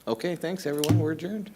Okay, thanks, everyone. We're adjourned.